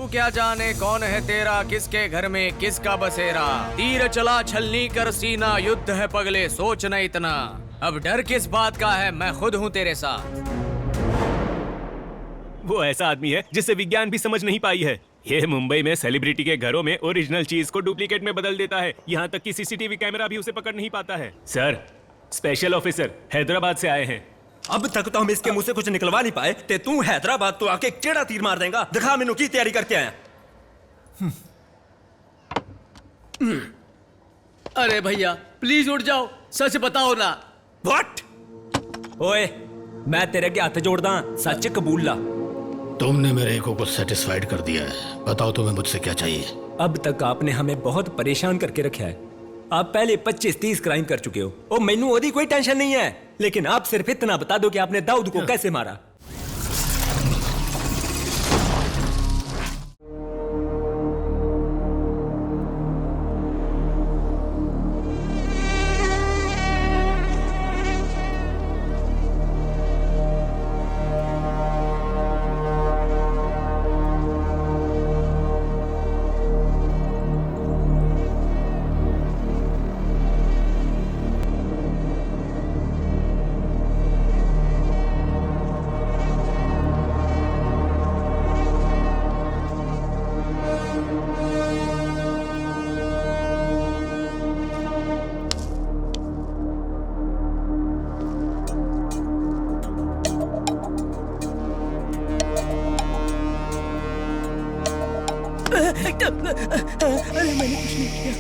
क्या जाने कौन है तेरा, किसके घर में किसका बसेरा। तीर चला छलनी कर सीना, युद्ध है पगले सोच न इतना। अब डर किस बात का है, मैं खुद हूँ तेरे साथ। वो ऐसा आदमी है जिसे विज्ञान भी समझ नहीं पाई है। ये मुंबई में सेलिब्रिटी के घरों में ओरिजिनल चीज को डुप्लीकेट में बदल देता है। यहाँ तक कि सीसीटीवी कैमरा भी उसे पकड़ नहीं पाता है। सर, स्पेशल ऑफिसर हैदराबाद से आए हैं। अब तक तो हम इसके मुंह से कुछ निकलवा नहीं पाए ते तू हैदराबाद तो आके केड़ा तीर मार देगा। दिखा मैनू की तैयारी करके आया। अरे भैया प्लीज उठ जाओ, सच बताओ ना। व्हाट? ओए मैं तेरे के हाथ जोड़दा, सच कबूल ला। तुमने मेरे ईगो को सेटिस्फाइड कर दिया है। बताओ तुम्हें मुझसे क्या चाहिए। अब तक आपने हमें बहुत परेशान करके रखा है। आप पहले 25-30 क्राइम कर चुके हो। ओ मैनू ओदी कोई टेंशन नहीं है, लेकिन आप सिर्फ इतना बता दो कि आपने दाऊद को कैसे मारा। अरे मैंने कुछ नहीं किया।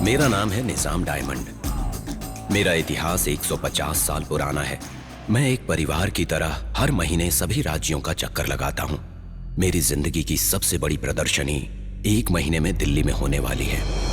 मेरा नाम है निजाम डायमंड। मेरा इतिहास 150 साल पुराना है। मैं एक परिवार की तरह हर महीने सभी राज्यों का चक्कर लगाता हूं। मेरी जिंदगी की सबसे बड़ी प्रदर्शनी 1 महीने में दिल्ली में होने वाली है।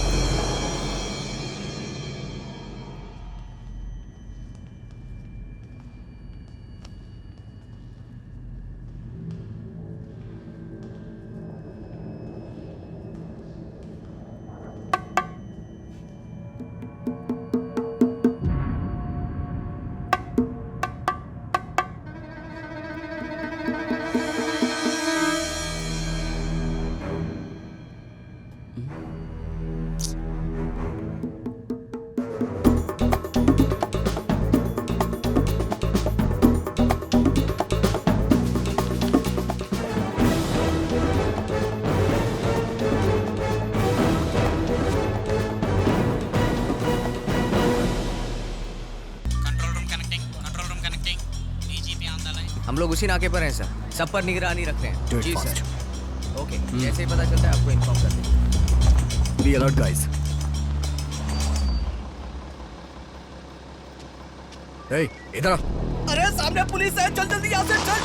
हम लोग उसी नाके पर हैं सर, सब पर निगरानी रखते हैं। जी सर। ओके, जैसे ही पता चलता है आपको इन्फॉर्म कर देंगे। Be alert guys. इधर। अरे सामने पुलिस है, चल जल्दी यहाँ से, चल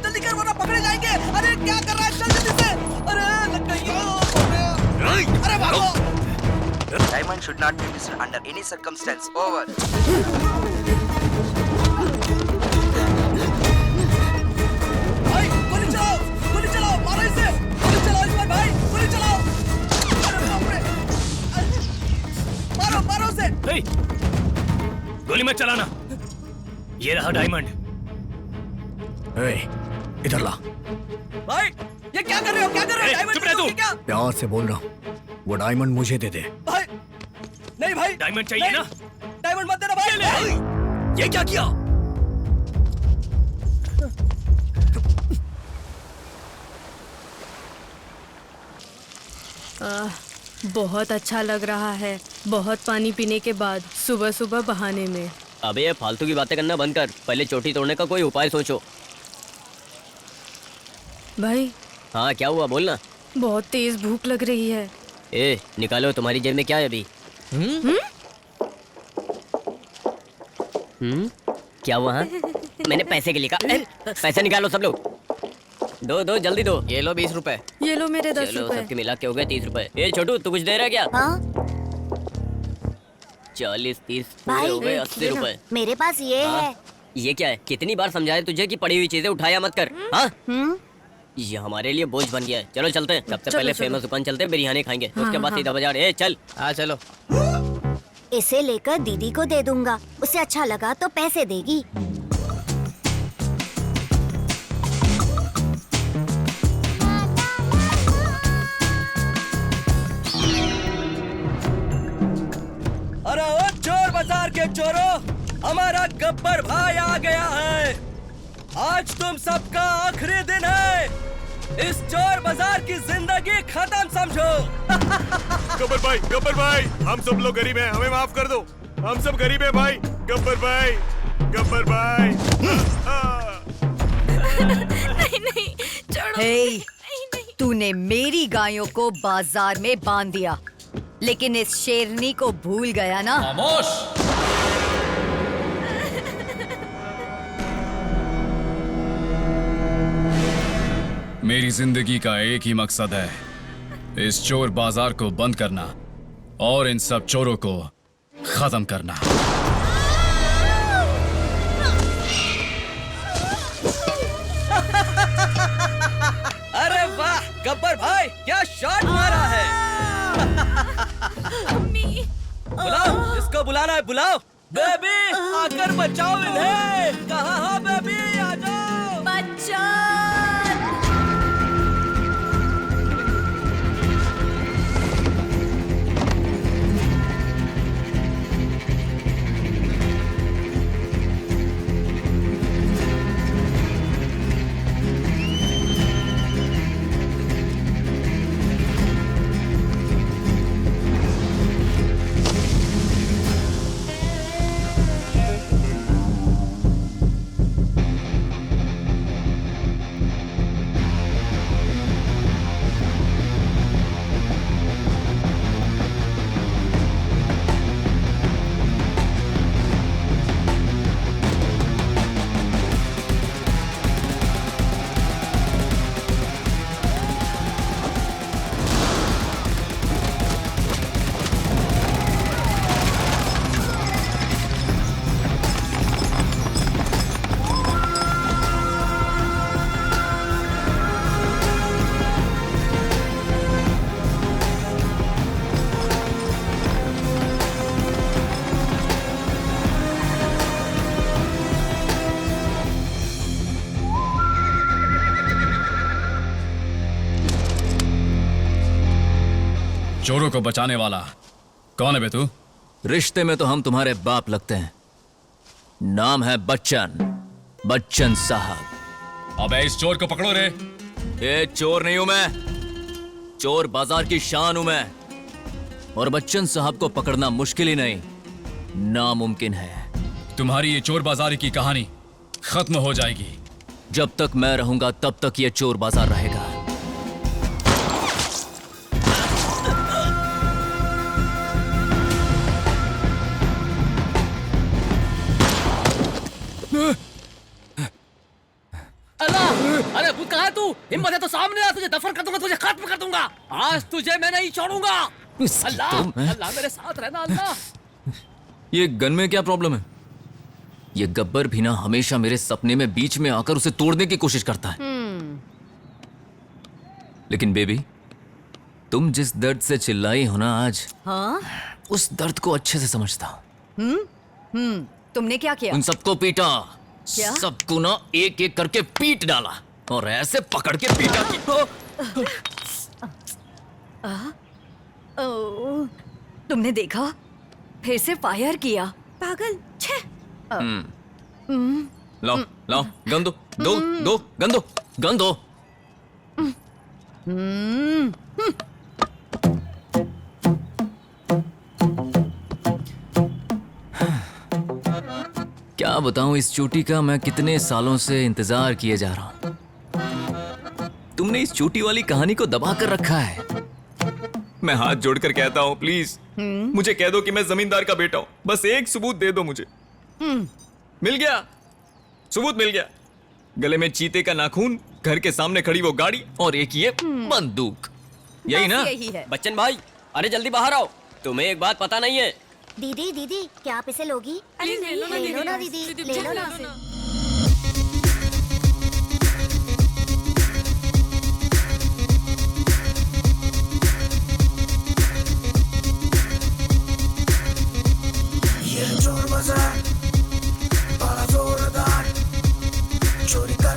जल्दी कर वरना पकड़े जाएंगे। अरे क्या कर रहा है, चल जल्दी से। अरे लग गई। अरे भागो। Diamond should not be missed under any circumstance. Over. भाई गोली चलाओ, मारो इसे। गोली चलाओ इस पर भाई, गोली चलाओ। अरे बाप रे। मारो उसे। हे! गोली मत चलाना। ये रहा डायमंड। इधर ला। भाई ये क्या कर रहे हो, डायमंड चुप रह तू। क्या? प्यार से बोल रहा हूँ, वो डायमंड मुझे दे दे। भाई नहीं भाई, डायमंड चाहिए ना? डायमंड मत देना भाई। ये क्या किया? बहुत अच्छा लग रहा है, बहुत पानी पीने के बाद सुबह सुबह बहाने में। अबे ये फालतू की बातें करना बंद कर, पहले चोटी तोड़ने का कोई उपाय सोचो। भाई हाँ क्या हुआ, बोलना। बहुत तेज भूख लग रही है। ए निकालो, तुम्हारी जेब में क्या है अभी? क्या हुआ? हाँ? मैंने पैसे के लिए कहा। पैसे निकालो सब लोग। दो जल्दी दो। ये लो 20 रुपए। ये लो मेरे 10 चलो रुपए। सबके मिला के हो गए 30 रुपए। ए छोटू तू कुछ दे रहा है क्या? हाँ 40 30 पूरे हो गए 80 रुपए। मेरे पास ये हाँ? है। ये क्या है? कितनी बार समझाया तुझे कि पड़ी हुई चीजें उठाया मत कर। हाँ? ये हमारे लिए बोझ बन गया है। चलो चलते हैं। सबसे पहले फेमस दुकान चलते हैं, बिरयानी खाएंगे। उसके बाद सीधा बाजार। ए चल। हाँ चलो। इसे लेकर दीदी को दे दूंगा, उसे अच्छा लगा तो पैसे देगी। अरे ओ चोर बाजार के चोरों, हमारा गब्बर भाई आ गया है। आज तुम सबका आखिरी दिन है। इस चोर बाजार की जिंदगी खत्म समझो। गब्बर भाई, हम सब लोग गरीब हैं, हमें माफ कर दो। हम सब गरीब हैं भाई। गब्बर भाई। नहीं छोड़ो। हे, तूने मेरी गायों को बाजार में बांध दिया, लेकिन इस शेरनी को भूल गया ना? खामोश। मेरी जिंदगी का एक ही मकसद है, इस चोर बाजार को बंद करना और इन सब चोरों को खत्म करना। अरे वाह गब्बर भाई, क्या शॉट मारा है। बुलाओ, इसको बुलाना है, बुलाओ। बेबी आकर बचाओ इन्हें। कहाँ हो बेबी, आ जाओ। बच्चा चोरों को बचाने वाला कौन है बे तू? रिश्ते में तो हम तुम्हारे बाप लगते हैं। नाम है बच्चन साहब। अबे इस चोर को पकड़ो रे। ये चोर नहीं हूं मैं, चोर बाजार की शान हूं मैं। और बच्चन साहब को पकड़ना मुश्किल ही नहीं, नामुमकिन है। तुम्हारी ये चोर बाजारी की कहानी खत्म हो जाएगी। जब तक मैं रहूंगा तब तक ये चोर बाजार रहेगा। अरे भूत कहाँ है तू? हिम्मत है तो सामने आ, तुझे दफन कर दूंगा, तुझे खत्म कर दूंगा। आज तुझे मैं नहीं छोड़ूंगा। अल्लाह अल्लाह मेरे साथ रहना अल्लाह। ये गन में क्या प्रॉब्लम है? ये गब्बर भी ना हमेशा मेरे सपने में बीच में आकर उसे तोड़ने की कोशिश करता है। लेकिन बेबी, तुम जिस दर्द से चिल्लाई हो ना आज, हाँ? उस दर्द को अच्छे से समझता हूं। तुमने क्या किया? उन सबको पीटा। क्या? सबको ना एक एक करके पीट डाला और ऐसे पकड़ के पीटा कि तुमने देखा? फिर से फायर किया। पागल। छे। लाओ लाओ गन दो, गन दो। क्या बताऊं, इस चोटी का मैं कितने सालों से इंतजार किए जा रहा हूं। तुमने इस चोटी वाली कहानी को दबा कर रखा है। मैं हाथ जोड़कर कहता हूं, प्लीज मुझे कह दो कि मैं जमींदार का बेटा हूं। बस एक सबूत दे दो मुझे। मिल गया, सबूत मिल गया। गले में चीते का नाखून, घर के सामने खड़ी वो गाड़ी और एक ये बंदूक। यही ना? यही है। बच्चन भाई, अरे जल्दी बाहर आओ। तुम्हें एक बात पता नहीं है। दीदी दीदी, क्या आप इसे लोगी? अरे ले लो ना दीदी, ले लो ना।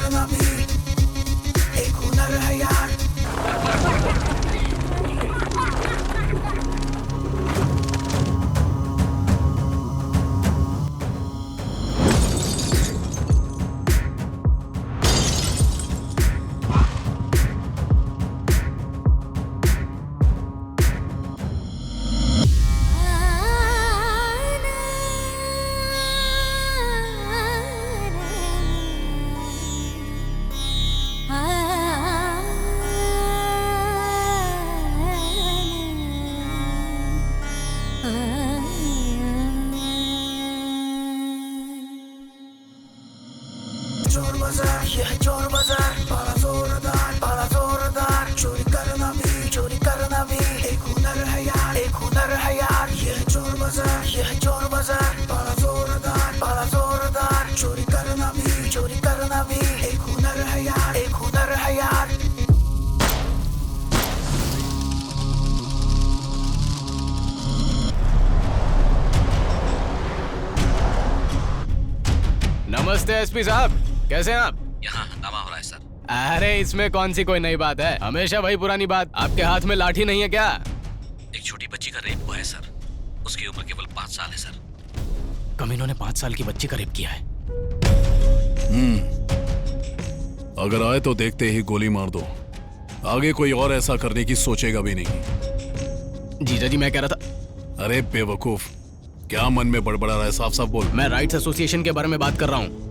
करना भी एक हुनर है यार। चोर बाजार, यह चोर बाजार, बड़ा जोरदार, चोरी करना भी एक हुनर है यार, एक हुनर है यार। यह चोर बाजार, बड़ा जोरदार, चोरी करना भी एक हुनर है यार, एक हुनर है यार। नमस्ते एसपी साहब, कैसे हैं आप? यहाँ हंगामा हो रहा है सर। अरे इसमें कौन सी कोई नई बात है, हमेशा वही पुरानी बात। आपके हाथ में लाठी नहीं है क्या? एक छोटी बच्ची का रेप हुआ है सर। उसकी उम्र केवल 5 साल है सर। कमीनों ने 5 साल की बच्ची का रेप किया है। अगर आए तो देखते ही गोली मार दो। आगे कोई और ऐसा करने की सोचेगा भी नहीं। जीजा जी, मैं कह रहा था। अरे बेवकूफ, क्या मन में बड़बड़ा रहा है? साफ साफ बोल। मैं राइट्स एसोसिएशन के बारे में बात कर रहा हूँ।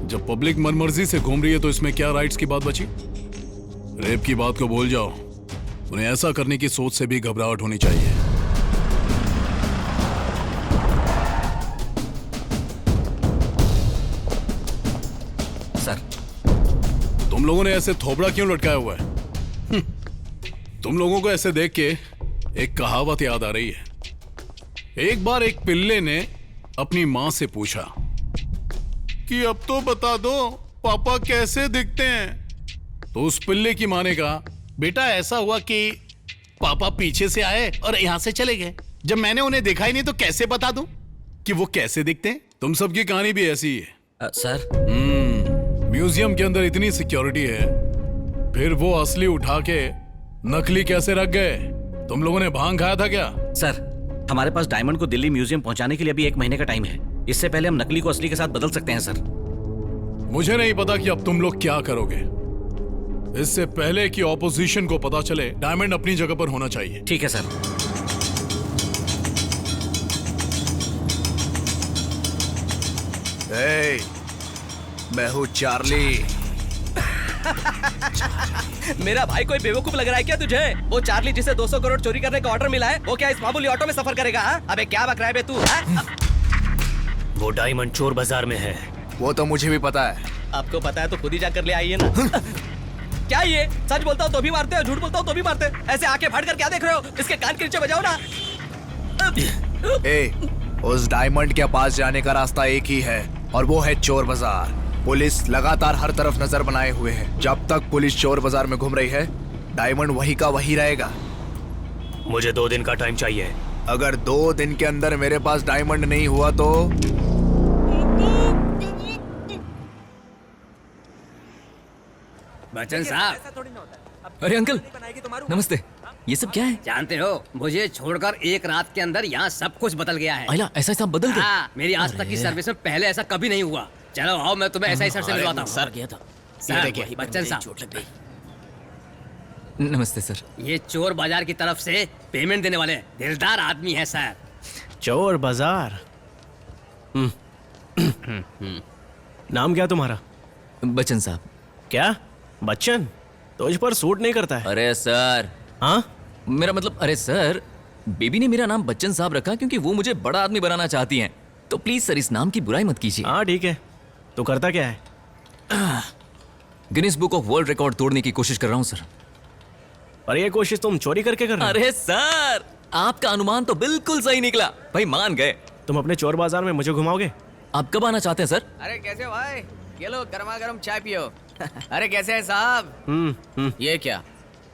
जब पब्लिक मनमर्जी से घूम रही है तो इसमें क्या राइट्स की बात बची? रेप की बात को भूल जाओ। उन्हें ऐसा करने की सोच से भी घबराहट होनी चाहिए। सर, तुम लोगों ने ऐसे थोबड़ा क्यों लटकाया हुआ है? तुम लोगों को ऐसे देख के एक कहावत याद आ रही है। एक बार एक पिल्ले ने अपनी मां से पूछा कि अब तो बता दो पापा कैसे दिखते हैं। तो उस पिल्ले की मां ने कहा, बेटा ऐसा हुआ कि पापा पीछे से आए और यहां से चले गए। जब मैंने उन्हें देखा ही नहीं तो कैसे बता दूं कि वो कैसे दिखते हैं? तुम सबकी कहानी भी ऐसी ही है। सर, म्यूजियम के अंदर इतनी सिक्योरिटी है, फिर वो असली उठा के नकली कैसे रख गए? तुम लोगों ने भांग खाया था क्या? सर, हमारे पास डायमंड को दिल्ली म्यूजियम पहुंचाने के लिए अभी 1 महीने का टाइम है। इससे पहले हम नकली को असली के साथ बदल सकते हैं सर। मुझे नहीं पता कि अब तुम लोग क्या करोगे। इससे पहले कि ऑपोजिशन को पता चले, डायमंड अपनी जगह पर होना चाहिए। ठीक है सर। मैं हूँ चार्ली। मेरा भाई कोई बेवकूफ लग रहा है क्या तुझे? वो चार्ली जिसे 200 करोड़ चोरी करने का ऑर्डर मिला है, वो क्या इस मामूली ऑटो में सफर करेगा? अबे क्या बक रहा है बे तू? वो डायमंड चोर बाजार में है। वो तो मुझे भी पता है। आपको पता है तो खुद ही जाकर ले आइए ना। क्या ये सच बोलता हूँ तो भी मारते हो, झूठ बोलता हूँ तो भी मारते? ऐसे आंखें फाड़ कर क्या देख रहे हो? इसके कान के नीचे बजाओ ना। उस डायमंड के पास जाने का रास्ता एक ही है और वो है चोर बाजार। पुलिस लगातार हर तरफ नजर बनाए हुए है। जब तक पुलिस चोर बाजार में घूम रही है, डायमंड वही का वही रहेगा। मुझे 2 दिन का टाइम चाहिए। अगर 2 दिन के अंदर मेरे पास डायमंड नहीं हुआ तो बच्चन साहब। अरे अंकल, नमस्ते। ये सब क्या है? जानते हो, मुझे छोड़कर एक रात के अंदर यहाँ सब कुछ बदल गया है। आइला, ऐसा सब बदल गया? हाँ, मेरी आज तक की सर्विस में पहले ऐसा कभी नहीं हुआ। चलो आओ, मैं तुम्हें ऐसा ही सर से मिलवाता हूँ। सर गया था। सर, बच्चन साहब, नमस्ते सर। ये चोर बाजार की तरफ से पेमेंट देने वाले दिलदार आदमी है सर। चोर बाजार। नाम क्या तुम्हारा? बच्चन साहब। क्या बच्चन? तुझ पर सूट नहीं करता है। अरे सर। हाँ, मेरा मतलब, अरे सर, बेबी ने मेरा नाम बच्चन साहब रखा क्योंकि वो मुझे बड़ा आदमी बनाना चाहती हैं। तो प्लीज सर, इस नाम की बुराई मत कीजिए। हाँ ठीक है। तो करता क्या है? Guinness book of world record तोड़ने की कोशिश कर रहा हूँ सर। और ये कोशिश तुम चोरी करके कर रहे हो? अरे सर, आपका अनुमान तो बिल्कुल सही निकला। भाई मान गए। तुम अपने चोर बाजार में मुझे घुमाओगे? आप कब आना चाहते हैं सर? अरे कैसे भाई, ये लो गर्मा गर्म चाय पियो। अरे कैसे है साहब? ये क्या,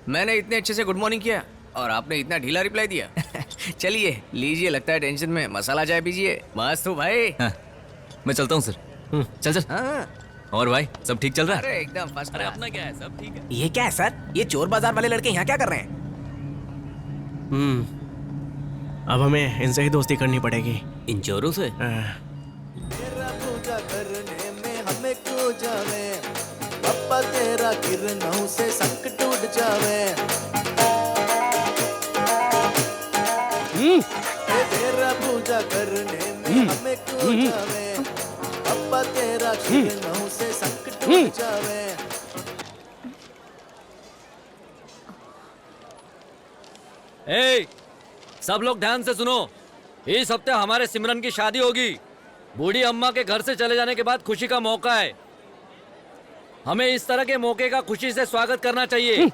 मैंने इतने अच्छे से गुड मॉर्निंग किया और आपने इतना ढीला रिप्लाई दिया। चलिए लीजिए, लगता है टेंशन में, मसाला चाय पीजिए। मस्त हूँ भाई। हाँ, मैं चलता हूँ सर। चल चल। हाँ, और भाई सब ठीक चल रहा है? अरे एकदम फर्स्ट अरे अपना क्या है, सब ठीक है। ये क्या है सर? ये चोर बाजार वाले लड़के यहाँ क्या कर रहे हैं? अब हमें इनसे ही दोस्ती करनी पड़ेगी। इन चोरों से? पूजा करने में हमें खो जावे, पप्पा तेरा किरणों से संकट टूट जावे। तेरा पूजा करने में हमें खो जावे, पप्पा तेरा किरणों से संकट टूट जावे। ए, सब लोग ध्यान से सुनो। इस हफ्ते हमारे सिमरन की शादी होगी। बूढ़ी अम्मा के घर से चले जाने के बाद खुशी का मौका है। हमें इस तरह के मौके का खुशी से स्वागत करना चाहिए।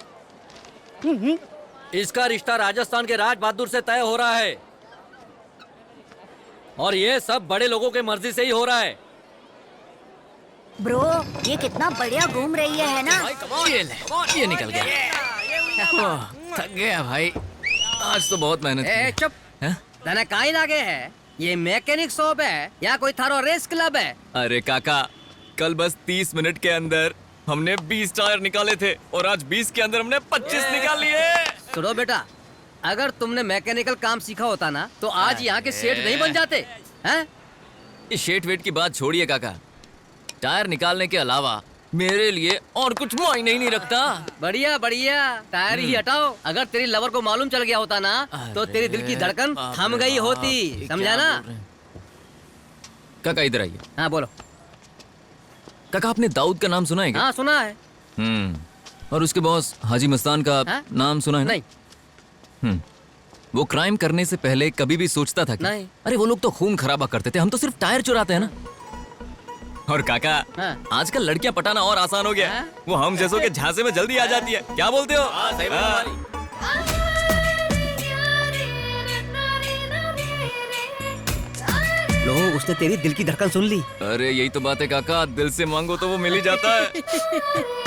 इसका रिश्ता राजस्थान के राज बहादुर से तय हो रहा है और ये सब बड़े लोगों के मर्जी से ही हो रहा है। ब्रो, ये कितना बढ़िया घूम रही है ना? ये निकल गया। थक गया भाई, आज तो बहुत मेहनत की। चुप। तने काई लागे है? ये मैकेनिक शॉप है या कोई थारो रेस क्लब है? अरे काका, कल बस 30 मिनट के अंदर हमने 20 टायर निकाले थे और आज 20 के अंदर हमने 25 निकाल लिए। सुनो बेटा, अगर तुमने मैकेनिकल काम सीखा होता ना तो आज यहाँ के सेठ नहीं बन जाते हैं? इस शेट वेट की बात छोड़िए काका, टायर निकालने के अलावा मेरे लिए और कुछ मायने ही नहीं रखता। बढ़िया बढ़िया, टायर ही हटाओ। अगर तेरी लवर को मालूम चल गया होता ना तो तेरी दिल की धड़कन थम गई होती, समझा ना? काका इधर आइए। हाँ बोलो। काका, आपने दाऊद का नाम सुना है क्या? हाँ सुना है। और उसके बॉस हाजी मस्तान का नाम सुना है? नहीं। वो क्राइम करने से पहले कभी भी सोचता था कि नहीं। अरे वो लोग तो खून खराबा करते थे, हम तो सिर्फ टायर चुराते हैं ना। और काका, आजकल लड़कियां पटाना और आसान हो गया है। वो हम जैसों के झांसे में जल्दी आ जाती है, क्या बोलते हो? लो, उसने तेरी दिल की धड़कन सुन ली। अरे यही तो बात है काका, दिल से मांगो तो वो मिल ही जाता है।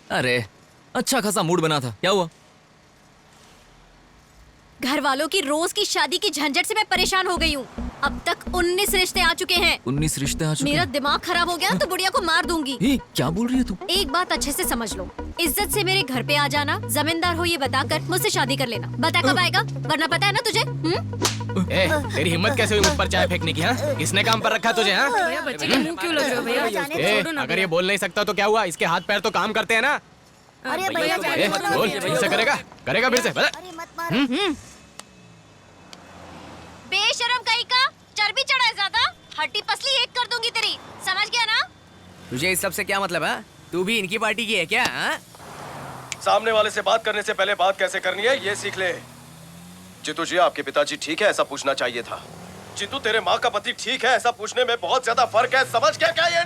अरे अच्छा खासा मूड बना था, क्या हुआ? घर वालों की रोज की शादी की झंझट से मैं परेशान हो गई हूँ। अब तक 19 रिश्ते आ चुके हैं। 19 रिश्ते आ चुके मेरा हैं? दिमाग खराब हो गया तो बुढ़िया को मार दूंगी। क्या बोल रही है तू? एक बात अच्छे से समझ लो, इज्जत से मेरे घर पे आ जाना, जमींदार हो ये बताकर मुझसे शादी कर लेना। बता कब आएगा? वरना पता है ना तुझे। तेरी हिम्मत कैसे हुई मुझ पर चाय फेंकने की? हाँ, किसने काम पर रखा तुझे? हाँ, भैया बच्चे के मुंह क्यों लग रहे हो भैया? अगर ये बोल नहीं सकता तो क्या हुआ? इसके हाथ पैर तो काम करते हैं ना। अरे भैया बोल, फिर से करेगा फिर से? बेशरम कहीं का, चर्बी चढ़ा है ज्यादा, हड्डी पसली एक कर दूंगी तेरी, समझ गया ना? तुझे इस सब से क्या मतलब है? तू भी इनकी पार्टी की है क्या? सामने वाले से बात करने से पहले बात कैसे करनी है ये सीख ले। चित्तू जी, आपके पिताजी ठीक है ऐसा पूछना चाहिए था। चित्तू, तेरे माँ का पति ठीक है ऐसा पूछने में बहुत ज्यादा फर्क है, समझ गया क्या ये?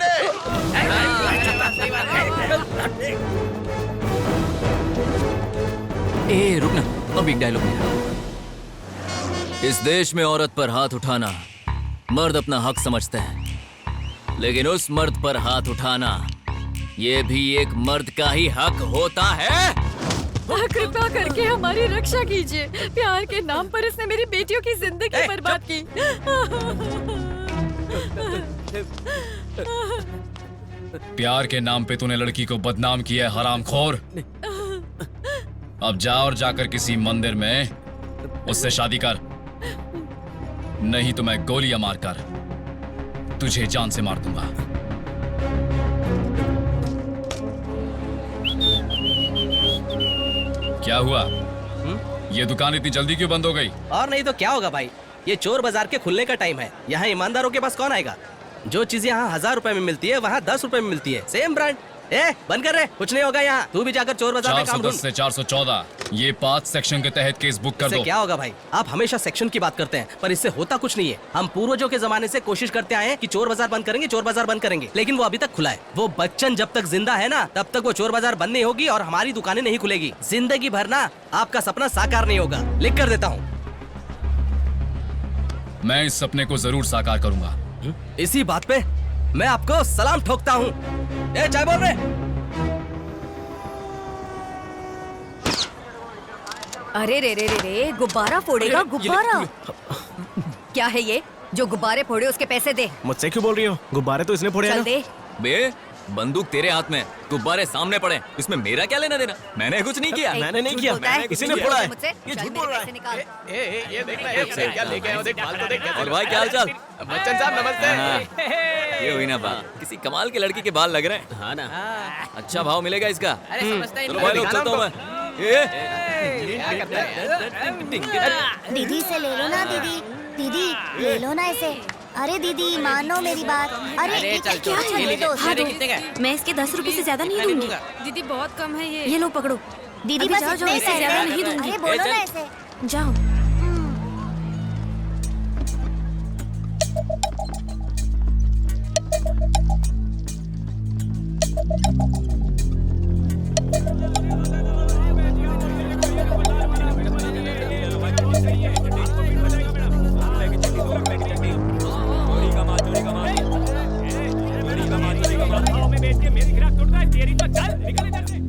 ए रुकना, अब एक डायलॉग है। इस देश में औरत पर हाथ उठाना मर्द अपना हक समझते हैं, लेकिन उस मर्द पर हाथ उठाना ये भी एक मर्द का ही हक होता है। कृपा करके हमारी रक्षा कीजिए। प्यार के नाम पर इसने मेरी बेटियों की जिंदगी बर्बाद की। प्यार के नाम पे तूने लड़की को बदनाम किया है, हरामखोर। अब जा और जाकर किसी मंदिर में उससे शादी कर, नहीं तो मैं गोलियां मारकर तुझे जान से मार दूंगा। क्या हुआ? ये दुकान इतनी जल्दी क्यों बंद हो गई? और नहीं तो क्या होगा भाई, ये चोर बाजार के खुलने का टाइम है। यहाँ ईमानदारों के पास कौन आएगा? जो चीजें यहाँ 1000 रुपए में मिलती है वहाँ 10 रुपए में मिलती है, सेम ब्रांड। ए बंद कर रहे, कुछ नहीं होगा यहाँ। तू भी जाकर चोर बाजार में काम 410 ढूंढ। से 414 ये 5 सेक्शन के तहत केस बुक कर इससे दो। क्या होगा भाई? आप हमेशा सेक्शन की बात करते हैं, पर इससे होता कुछ नहीं है। हम पूर्वजों के जमाने से कोशिश करते आए हैं कि चोर बाजार बंद करेंगे, चोर बाजार बंद करेंगे, लेकिन वो अभी तक खुला है। वो बच्चन जब तक जिंदा है ना, तब तक वो चोर बाजार बंद नहीं होगी और हमारी दुकानें नहीं खुलेगी। जिंदगी भर ना आपका सपना साकार नहीं होगा। लिख कर देता हूँ। मैं इस सपने को जरूर साकार करूंगा। इसी बात पे मैं आपको सलाम ठोकता हूँ। ए चाय बोल रहे? अरे रे रे रे रे, गुब्बारा फोड़ेगा गुब्बारा। क्या है ये? जो गुब्बारे फोड़े उसके पैसे दे। मुझसे क्यों बोल रही हो? गुब्बारे तो इसने फोड़े हैं चल ना। दे। बे बंदूक तेरे हाथ में, गुब्बारे सामने पड़े, इसमें मेरा क्या लेना देना? मैंने कुछ नहीं किया। मैंने नहीं किया, इसी ने फोड़ा है। ये झूठ बोल रहा है। निकाल। ये देख रहा है क्या लेके आए हो, देख माल तो देख। और भाई क्या हाल चाल? बच्चन साहब नमस्ते। ये हुई ना बात, किसी कमाल के लड़की के बाल लग रहे हैं। हाँ ना, अच्छा भाव मिलेगा इसका। अरे समझता ही चलो नहीं। भाई लोग, चलता हूँ मैं। दीदी से ले लो ना दीदी, दीदी ले लो ना इसे। अरे दीदी मानो मेरी बात। अरे चल, क्या चल, ये ले, दो, ये ले, कितने का? मैं इसके 10 रुपए से ज्यादा नहीं दूंगी। दीदी बहुत कम है ये। ये लो पकड़ो। दीदी अभी बस जाओ, इतने जाओ, ही इससे ज्यादा नहीं दूंगी। अरे बोलो ना ऐसे। जाओ।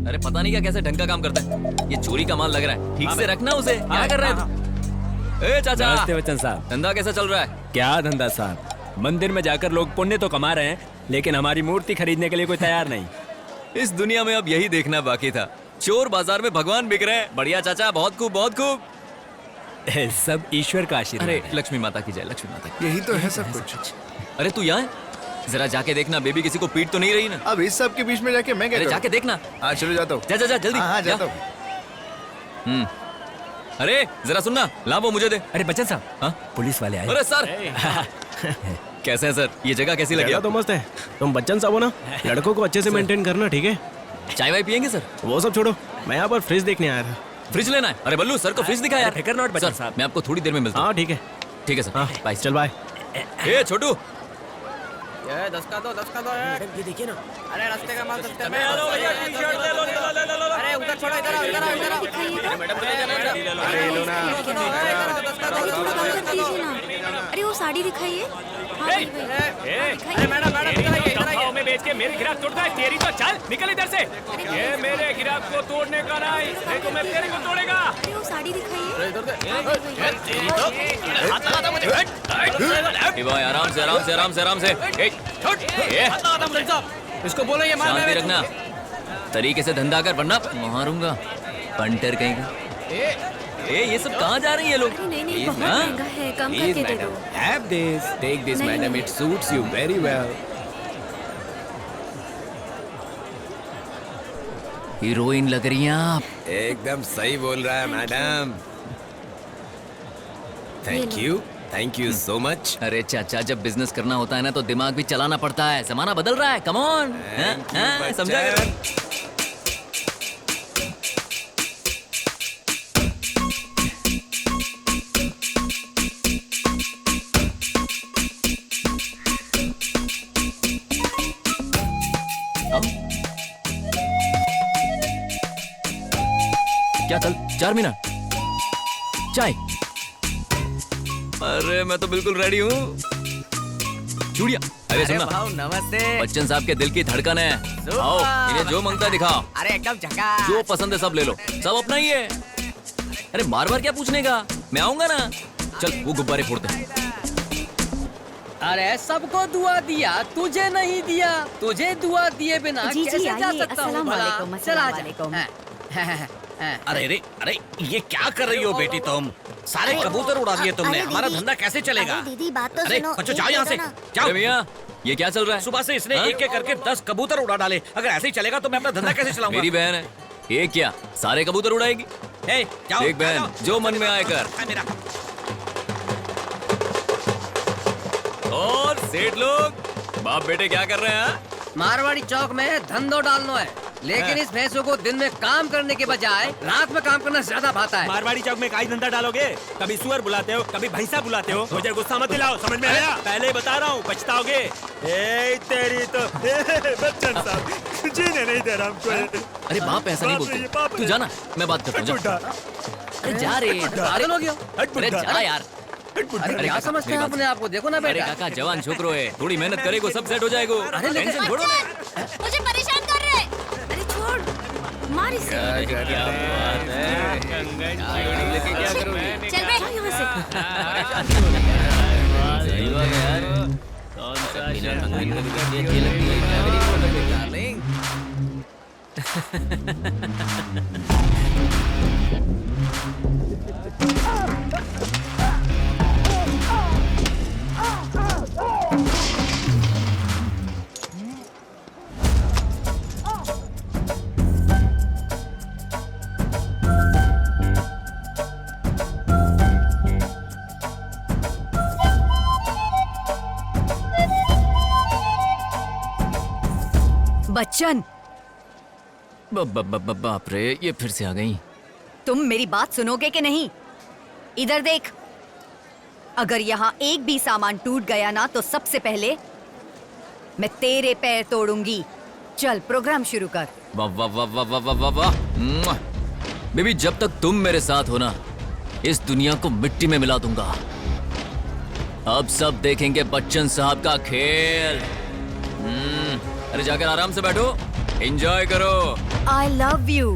अरे पता नहीं क्या कैसे ढंग का काम करता है। ये चोरी का माल लग रहा है, ठीक से रखना उसे। क्या कर रहा है तू? ए चाचा, नमस्ते बच्चन साहब। धंधा कैसा चल रहा है? क्या धंधा साहब? मंदिर में जाकर लोग पुण्य तो कमा रहे हैं, लेकिन हमारी मूर्ति खरीदने के लिए कोई तैयार नहीं। इस दुनिया में अब यही देखना बाकी था, चोर बाजार में भगवान बिक रहे हैं। बढ़िया चाचा, बहुत खूब बहुत खूब। सब ईश्वर का आशीर्वाद। अरे लक्ष्मी माता की जय, लक्ष्मी माता की। यही तो है सब कुछ। अरे तू यहाँ है? जरा जाके देखना, बेबी किसी को पीट तो नहीं रही ना? अब इस सब के बीच में जाके मैं क्या अरे करूं? जाके देखना। हाँ चलो जाता हूँ। जा जा जा जल्दी। हाँ जा। जाता हूँ। अरे जरा सुनना, ला वो मुझे दे। अरे बच्चन साहब, हाँ पुलिस वाले आए। अरे सर कैसे है सर? ये जगह कैसी लगी? जगह तो मस्त है। तुम बच्चन साहब हो ना, लड़कों को अच्छे से मेंटेन करना, ठीक है? चाय वाय पियेंगे सर? वो सब छोड़ो, मैं यहाँ पर फ्रिज देखने आया था। फ्रिज लेना है? अरे बल्लू सर को फ्रिज दिखा यार। फिकर नॉट बच्चन सर साहब। मैं आपको थोड़ी देर में मिलता हूँ। हाँ ठीक है। ठीक है सर। हाँ बाय। चल बाय। ए छोटू, ये 10 का दो। ये देखिए ना। अरे रास्ते का माल सस्ते में। अरे उधर छोड़ो, इधर आओ, इधर आओ, इधर आओ। अरे लो ना। अरे वो साड़ी दिखाइए। अरे मैडम इधर आइए, इधर आइए। में बेच के मेरे गिराक तोड़ता है, तेरी तो चल निकल इधर से। ये मेरे गिराक को तोड़ने का नहीं, देखो मैं तेरे को तोड़ेगा। अरे वो साड़ी दिखाइए। भाई आराम से आराम से आराम से आराम से। इसको बोलो ये माल शांति रखना, तरीके से धंधा कर वरना मारूंगा। पंटर कहीं का। ए ये सब कहाँ जा रही है लोग? अरे नहीं नहीं, बहुत महंगा है, कम करके दे दो। Have this. Take this, नहीं, madam. नहीं। It suits you very well. Heroine लग रही हैं आप। एकदम सही बोल रहा है madam. Thank you so much. अरे चाचा, जब बिजनेस करना होता है ना तो दिमाग भी चलाना पड़ता है। जमाना बदल रहा है, कम ऑन। समझा? क्या कल 4 मिनट चाय? अरे मैं तो बिल्कुल रेडी हूँ। चूड़िया, अरे सुनना, भाव नमस्ते। बच्चन साहब के दिल की धड़कन है। आओ, इन्हें जो मांगता है दिखाओ। अरे एकदम झकास। जो पसंद है सब ले लो, सब अपना ही है। अरे बार बार क्या पूछने का, मैं आऊंगा ना। चल वो गुब्बारे फोड़ते हैं। अरे सबको दुआ दिया, तुझे नहीं दिया। तुझे दुआ दिए बिना जी, जी, कैसे जा आइए। सकता हूँ अस्सलाम भला? वालेकुम, चला अस्सलाम वालेकुम। अरे ये क्या कर रही हो बेटी तुम? सारे कबूतर उड़ा दिए तुमने, अरे हमारा दीदी, धंधा कैसे चलेगा? अरे दीदी बात तो अरे सुनो। बच्चों जाओ यहाँ से, जाओ। अरे भैया ये क्या चल रहा है? सुबह से इसने हाँ? एक एक करके 10 कबूतर उड़ा डाले। अगर ऐसे ही चलेगा तो मैं अपना धंधा कैसे चलाऊंगा? मेरी बहन है, ये क्या सारे कबूतर उड़ाएगी? ए, जाओ, देख बहन, जाओ। जो मन में आए कर। मेरा और सेठ लोग बाप बेटे क्या कर रहे हैं? मारवाड़ी चौक में धंधो डालना है, लेकिन इस भैंसों को दिन में काम करने के बजाय रात में काम करना ज्यादा भाता है। मारवाड़ी चौक में काई धंधा डालोगे? कभी सुअर बुलाते हो, कभी भैंसा बुलाते हो। मुझे गुस्सा मत दिलाओ, समझ में आया? पहले ही बता रहा हूँ, पछताओगे। ए तेरी तो बच्चन साहब जीने नहीं दे रहा हमको। अरे बाप ऐसा नहीं बोलते, तू जाना, मैं बात करता हूँ। अरे जा रे, पागल हो गया? अरे जा यार। अरे क्या समझते हैं अपने आप को? देखो ना अरे बेटा। काका जवान छोकरो है, थोड़ी मेहनत करेगो सब सेट हो जाएगो। अरे लेकिन टेंशन छोड़ो ना। मुझे परेशान कर रहे हैं। अरे छोड़, मार इसे। क्या बात है? लेके क्या करोगे? चल बे यहाँ से। सही बात है यार। कौन सा बिना कंगन के भी अच्छी लगती है क्या मेरी डार्लिंग? बच्चन, बाप रे, ये फिर से आ गई। तुम मेरी बात सुनोगे कि नहीं? इधर देख, अगर यहाँ एक भी सामान टूट गया ना तो सबसे पहले मैं तेरे पैर तोड़ूंगी। चल प्रोग्राम शुरू कर। वाह वाह वाह वाह वाह वाह वाह वाह। बेबी जब तक तुम मेरे साथ हो ना, इस दुनिया को मिट्टी में मिला दूंगा। अब सब देखेंगे बच्चन साहब का खेल। अरे जाकर आराम से बैठो, एंजॉय करो। I love you.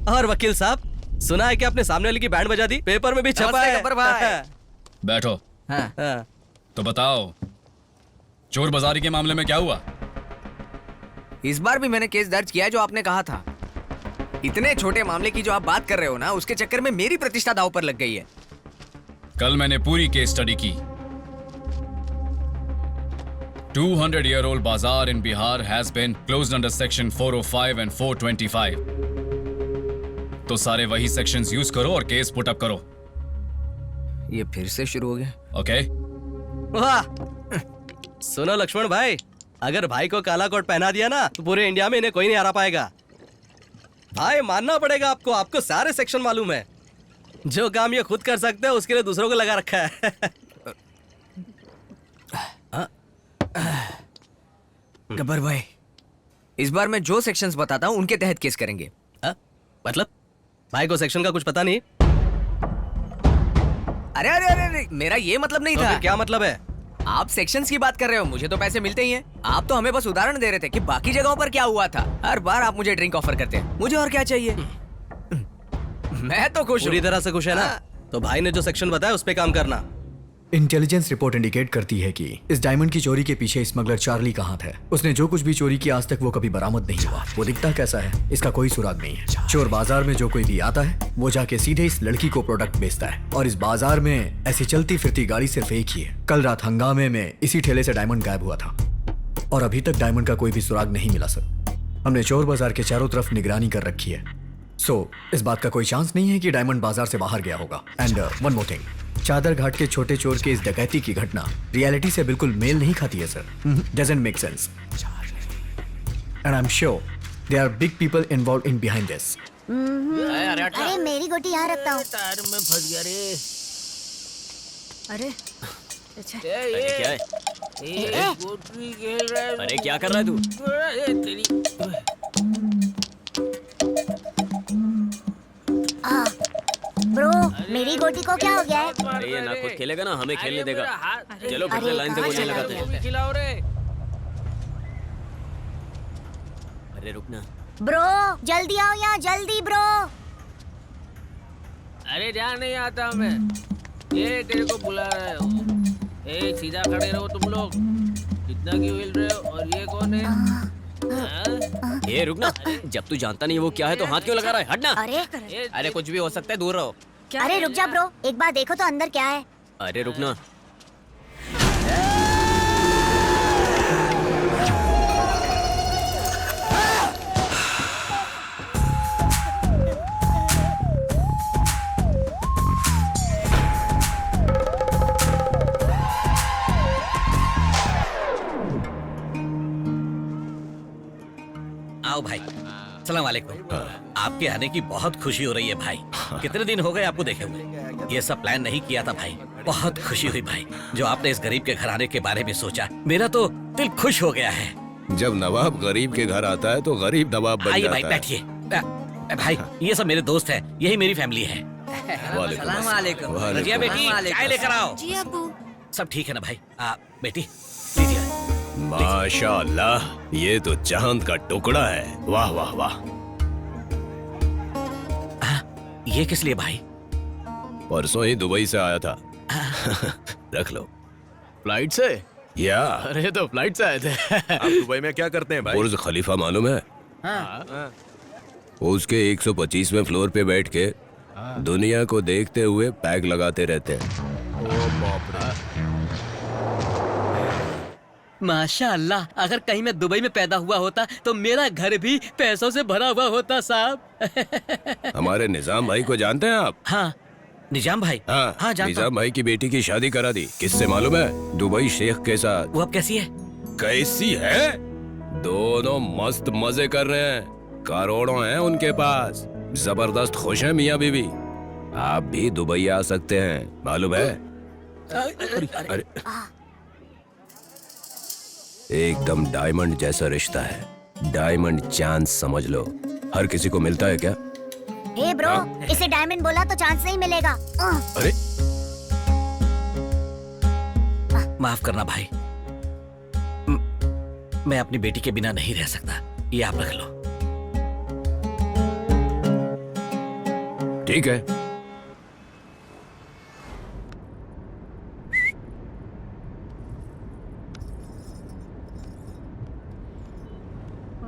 और वकील साहब, सुना है कि आपने सामने वाली की बैंड बजा दी, पेपर में भी छपा है। गब्बर भाई। बैठो। हाँ। तो बताओ, चोर बाजारी के मामले में क्या हुआ? इस बार भी मैंने केस दर्ज किया है जो आपने कहा था। इतने छोटे मामले की जो आप बात कर रहे हो ना, उसके चक्कर में मेरी प्रतिष्ठा दांव पर लग गई है। कल मैंने पूरी केस स्टडी की। 200-year-old bazaar in Bihar has been closed under section 405 and 425. तो सारे वही सेक्शंस यूज करो और केस पुट अप करो। ये फिर से शुरू हो गया। ओके? वाह, सुनो लक्ष्मण भाई, अगर भाई को काला कोट पहना दिया ना तो पूरे इंडिया में इन्हें कोई नहीं हरा पाएगा। भाई मानना पड़ेगा आपको, आपको सारे सेक्शन मालूम है। जो काम ये खुद कर सकते हैं उसके लिए दूसरों को लगा रखा है। गब्बर भाई, इस बार मैं जो सेक्शंस बताता हूँ उनके तहत केस करेंगे। मतलब भाई को सेक्शन का कुछ पता नहीं? अरे अरे अरे अरे, मेरा ये मतलब नहीं तो था। फिर क्या मतलब है? आप सेक्शंस की बात कर रहे हो, मुझे तो पैसे मिलते ही हैं। आप तो हमें बस उदाहरण दे रहे थे कि बाकी जगहों पर क्या हुआ था। हर बार आप मुझे ड्रिंक ऑफर करते हैं, मुझे और क्या चाहिए? मैं तो खुश हूँ। पूरी तरह से खुश है ना? तो भाई ने जो सेक्शन बताया उस पे काम करना। इंटेलिजेंस रिपोर्ट इंडिकेट करती है कि इस डायमंड की चोरी के पीछे स्मगलर चार्ली का हाथ है। उसने जो कुछ भी चोरी किया आज तक वो कभी बरामद नहीं हुआ। वो दिखता कैसा है इसका कोई सुराग नहीं है। चोर बाजार में जो कोई भी आता है वो जाके सीधे इस लड़की को प्रोडक्ट बेचता है, और इस बाजार में ऐसी चलती फिरती गाड़ी सिर्फ एक ही है। कल रात हंगामे में इसी ठेले से डायमंड गायब हुआ था। और अभी तक डायमंड का कोई भी सुराग नहीं मिला सर। हमने चोर बाजार के चारों तरफ निगरानी कर रखी है। इस बात का कोई चांस नहीं है कि डायमंड बाजार से बाहर गया होगा। एंड वन मोर थिंग, चादर घाट के छोटे चोर के इस डकैती की घटना रियलिटी से बिल्कुल मेल नहीं खाती है sir. Doesn't make sense and I am sure there are big people involve in behind this. अरे मेरी गोटी यहाँ रखता हूँ। तार में फंस गया रे। अरे अरे क्या है? गोटी खेल रहा है। अरे क्या कर रहा है तू? तेरी ब्रो, मेरी गोटी को क्या हो गया है? अरे ये ना खुद खेलेगा ना हमें खेलने देगा। चलो फिर से लाइन से गोलियां लगाते हैं। खिलाओ रे। अरे रुकना। ब्रो जल्दी आओ यहाँ, जल्दी ब्रो। अरे ध्यान नहीं आता हमें। ये तेरे को बुला रहा है वो। ए सीधा खड़े रहो तुम लोग। इतना क्यों हिल रहे हो? और ये कौन है? ये रुकना। जब तू जानता नहीं वो क्या है तो हाथ क्यों लगा रहा है? हटना। अरे कुछ भी हो सकता है, दूर रहो। अरे रुक जा ब्रो, एक बार देखो तो अंदर क्या है। अरे रुकना। आओ भाई। सलाम वालेकुम। आपके आने की बहुत खुशी हो रही है भाई। कितने दिन हो गए आपको देखे हुए। ये सब प्लान नहीं किया था भाई। बहुत खुशी हुई भाई जो आपने इस गरीब के घर आने के बारे में सोचा। मेरा तो दिल खुश हो गया है। जब नवाब गरीब के घर आता है तो गरीब नवाब बन आइए जाता भाई है। बैठिए। भाई ये सब मेरे दोस्त हैं, यही मेरी फैमिली है। वालेकुम। रजिया बेटी चाय लेकर आओ। जी अब्बू। सब ठीक है ना भाई? बेटी लीजिए। माशाअल्लाह, ये तो चांद का टुकड़ा है। वाह वाह वाह। ये किस लिए भाई? परसों ही दुबई से आया था। रख लो। फ्लाइट से? या अरे तो फ्लाइट से आए थे। आप दुबई में क्या करते हैं भाई? बुर्ज खलीफा मालूम है? उसके 125वें फ्लोर पे बैठ के दुनिया को देखते हुए पैक लगाते रहते हैं। माशाअल्लाह, अगर कहीं मैं दुबई में पैदा हुआ होता तो मेरा घर भी पैसों से भरा हुआ होता साहब। हमारे निजाम भाई को जानते हैं आप? हाँ निजाम भाई। हाँ जानता निजाम भाई की बेटी की शादी करा दी। किससे मालूम है? दुबई शेख के साथ। वो अब कैसी है? कैसी है? दोनों मस्त मजे कर रहे हैं। करोड़ों हैं उनके पास। जबरदस्त खुश हैं मियाँ बीवी। आप भी दुबई आ सकते हैं, मालूम है? अरे एकदम डायमंड जैसा रिश्ता है। डायमंड चांस समझ लो। हर किसी को मिलता है क्या? हे ब्रो, इसे डायमंड बोला तो चांस नहीं मिलेगा। अरे माफ करना भाई, मैं अपनी बेटी के बिना नहीं रह सकता। ये आप रख लो। ठीक है।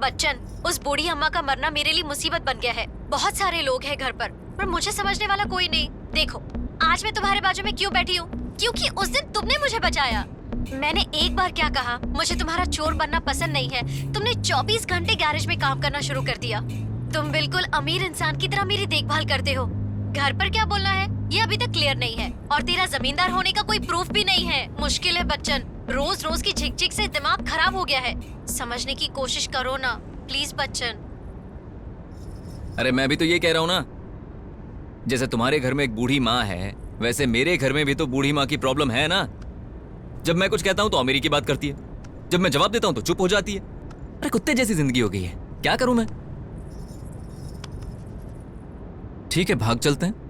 बच्चन, उस बूढ़ी अम्मा का मरना मेरे लिए मुसीबत बन गया है। बहुत सारे लोग हैं घर पर मुझे समझने वाला कोई नहीं। देखो, आज मैं तुम्हारे बाजू में क्यों बैठी हूँ? क्योंकि उस दिन तुमने मुझे बचाया। मैंने एक बार क्या कहा, मुझे तुम्हारा चोर बनना पसंद नहीं है। तुमने 24 घंटे गैरेज में काम करना शुरू कर दिया। तुम बिल्कुल अमीर इंसान की तरह मेरी देखभाल करते हो। घर पर क्या बोलना है ये अभी तक क्लियर नहीं है, और तेरा जमींदार होने का कोई प्रूफ भी नहीं है। मुश्किल है बच्चन, रोज रोज की झिकझिक से दिमाग खराब हो गया है। समझने की कोशिश करो ना प्लीज बच्चन। अरे मैं भी तो ये कह रहा हूँ ना, जैसे तुम्हारे घर में एक बूढ़ी माँ है, वैसे मेरे घर में भी तो बूढ़ी माँ की प्रॉब्लम है ना। जब मैं कुछ कहता हूँ तो अमीरी की बात करती है, जब मैं जवाब देता हूँ तो चुप हो जाती है। अरे कुत्ते जैसी जिंदगी हो गई है, क्या करूं मैं? ठीक है, भाग चलते हैं।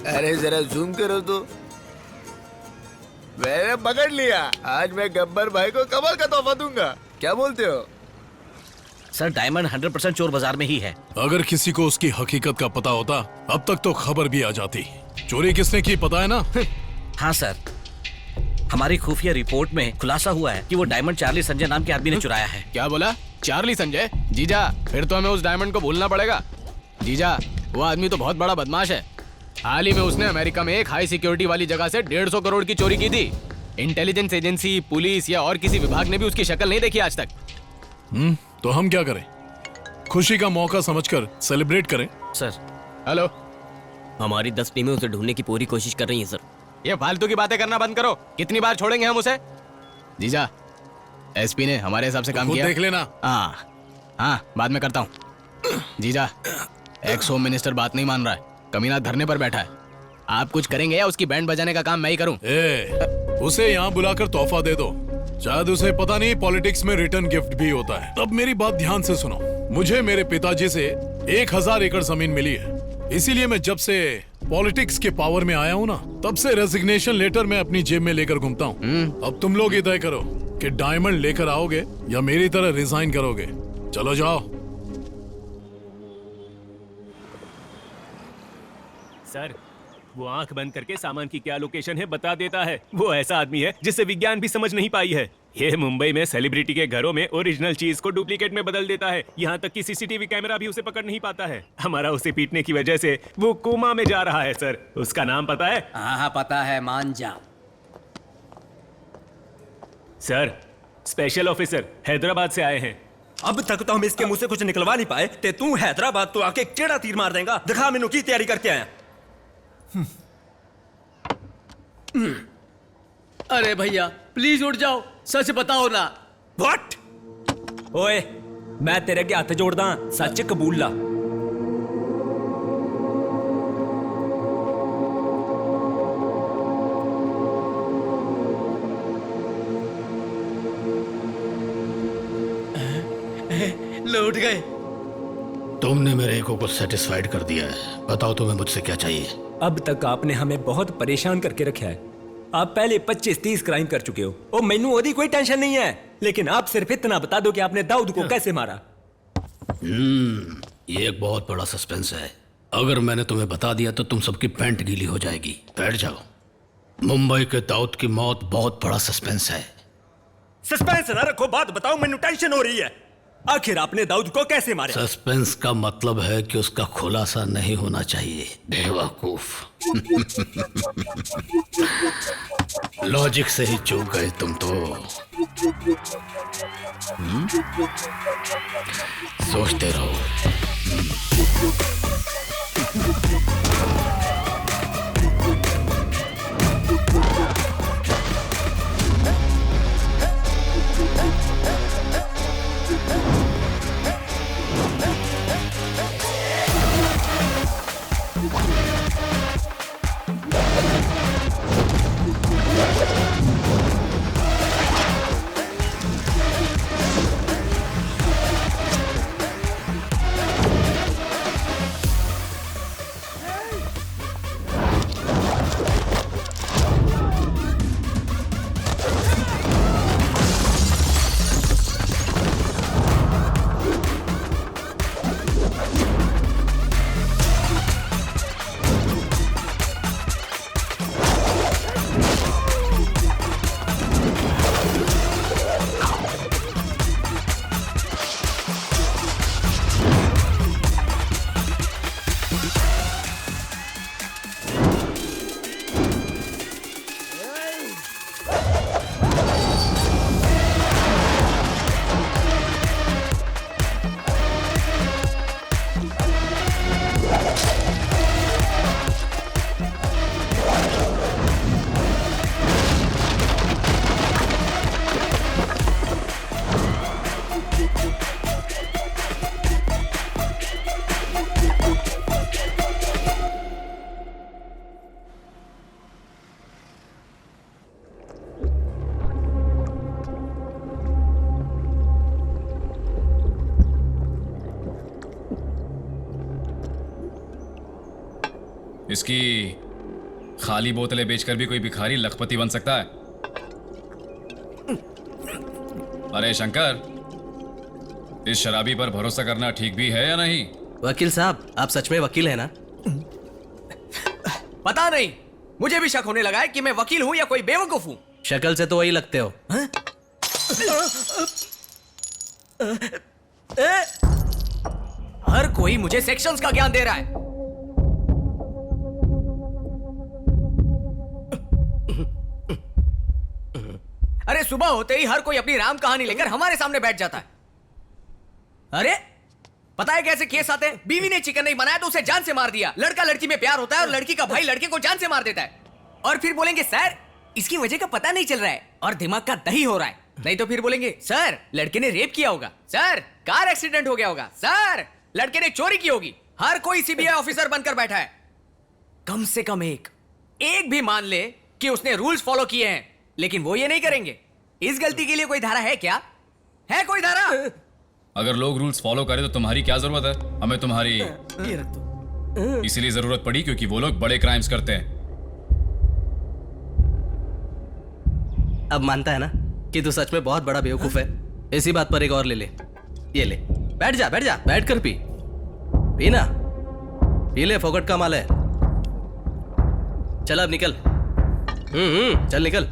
अरे जरा जूम करो तो। मैंने पकड़ लिया। आज मैं गब्बर भाई को कमल का तोहफा दूंगा। क्या बोलते हो? सर डायमंड 100% चोर बाजार में ही है। अगर किसी को उसकी हकीकत का पता होता अब तक तो खबर भी आ जाती। चोरी किसने की पता है ना? हाँ सर, हमारी खुफिया रिपोर्ट में खुलासा हुआ है कि वो डायमंड चार्ली संजय नाम के आदमी ने चुराया है। क्या बोला? चार्ली संजय? जीजा, फिर तो हमें उस डायमंड को भूलना पड़ेगा। जीजा, वो आदमी तो बहुत बड़ा बदमाश है। हाल ही में उसने अमेरिका में एक हाई सिक्योरिटी वाली जगह से 150 करोड़ की चोरी की थी। इंटेलिजेंस एजेंसी, पुलिस या और किसी विभाग ने भी उसकी शक्ल नहीं देखी आज तक। तो हम क्या करें? खुशी का मौका समझकर सेलिब्रेट करें। Sir, hello. हमारी 10 टीमें उसे ढूंढने की पूरी कोशिश कर रही हैं सर। ये फालतू की बातें करना बंद करो। कितनी बार छोड़ेंगे हम उसे? जीजा, एसपी ने हमारे हिसाब से काम किया। देख लेना। हाँ, बाद में करता हूँ। जीजा, एक्स होम मिनिस्टर बात नहीं मान रहा है। कमीना धरने पर बैठा है। आप कुछ करेंगे या उसकी बैंड बजाने का काम मैं ही करूं? उसे यहाँ बुलाकर तोहफा दे दो। शायद उसे पता नहीं पॉलिटिक्स में रिटर्न गिफ्ट भी होता है। तब मेरी बात ध्यान से सुनो। मुझे मेरे पिताजी से 1000 एकड़ जमीन मिली है। इसीलिए मैं जब से पॉलिटिक्स के पावर में आया हूँ ना, तब से रेजिग्नेशन लेटर मैं अपनी जेब में लेकर घूमता हूँ। अब तुम लोग ही तय करो कि डायमंड लेकर आओगे या मेरी तरह रिजाइन करोगे। चलो जाओ। सर, वो आंख बंद करके सामान की क्या लोकेशन है बता देता है। वो ऐसा आदमी है जिससे विज्ञान भी समझ नहीं पाई है। ये मुंबई में सेलिब्रिटी के घरों में ओरिजिनल चीज को डुप्लीकेट में बदल देता है। यहाँ तक कि सीसीटीवी कैमरा भी उसे पकड़ नहीं पाता है। हमारा उसे पीटने की वजह से वो कोमा में जा रहा है सर। उसका नाम पता है? हाँ पता है, मान जा। सर, स्पेशल ऑफिसर हैदराबाद से आए हैं। अब तक तो हम इसके मुंह से कुछ निकलवा नहीं पाए ते तू हैदराबाद तो आके केड़ा तीर मार देगा। दिखा मैनू की तैयारी करके आया। अरे भैया प्लीज उठ जाओ, सच बताओ ना। व्हाट? ओए, मैं तेरे अगे हाथ जोड़दा, सच कबूल ला। लौट गए। तुमने मेरे ईगो को सेटिस्फाइड कर दिया है। बताओ तुम्हें मुझसे क्या चाहिए? अब तक आपने हमें बहुत परेशान करके रखा है। आप पहले 25-30 क्राइम कर चुके हो। ओ मैनू ओदी कोई टेंशन नहीं है, लेकिन आप सिर्फ इतना बता दो कि आपने दाऊद को कैसे मारा। ये एक बहुत बड़ा सस्पेंस है। अगर मैंने तुम्हें बता दिया तो तुम सबकी पैंट गीली हो जाएगी। बैठ जाओ। मुंबई के दाऊद की मौत बहुत बड़ा सस्पेंस है। सस्पेंस ना रखो, बात बताओ, मैनू टेंशन हो रही है। आखिर आपने दाऊद को कैसे मारा? सस्पेंस का मतलब है कि उसका खुलासा नहीं होना चाहिए। बेवकूफ। लॉजिक से ही चूक गए तुम तो। सोचते रहो। इसकी खाली बोतलें बेचकर भी कोई भिखारी लखपति बन सकता है? अरे शंकर, इस शराबी पर भरोसा करना ठीक भी है या नहीं? वकील साहब, आप सच में वकील हैं ना? पता नहीं, मुझे भी शक होने लगा है कि मैं वकील हूं या कोई बेवकूफ हूं। शक्ल से तो वही लगते हो। हर कोई मुझे सेक्शंस का ज्ञान दे रहा है। अरे सुबह होते ही हर कोई अपनी राम कहानी लेकर हमारे सामने बैठ जाता है। अरे पता है कैसे केस आते हैं? बीवी ने चिकन नहीं बनाया तो उसे जान से मार दिया। लड़का लड़की में प्यार होता है और लड़की का भाई लड़के को जान से मार देता है। और फिर बोलेंगे सर इसकी वजह का पता नहीं चल रहा है और दिमाग का दही हो रहा है। नहीं तो फिर बोलेंगे सर लड़के ने रेप किया होगा, सर कार एक्सीडेंट हो गया होगा, सर लड़के ने चोरी की होगी। हर कोई सीबीआई ऑफिसर बनकर बैठा है। कम से कम एक भी मान ले कि उसने रूल्स फॉलो किए हैं, लेकिन वो ये नहीं करेंगे। इस गलती के लिए कोई धारा है क्या? है कोई धारा? अगर लोग रूल्स फॉलो करें तो तुम्हारी क्या जरूरत है? हमें तुम्हारी इसीलिए जरूरत पड़ी क्योंकि वो लोग बड़े क्राइम्स करते हैं। अब मानता है ना कि तू सच में बहुत बड़ा बेवकूफ है। इसी बात पर एक और ले ले। ये ले, बैठ जा बैठ कर पी ना, पी ले, फोकट का माल है। चल अब निकल। चल निकल।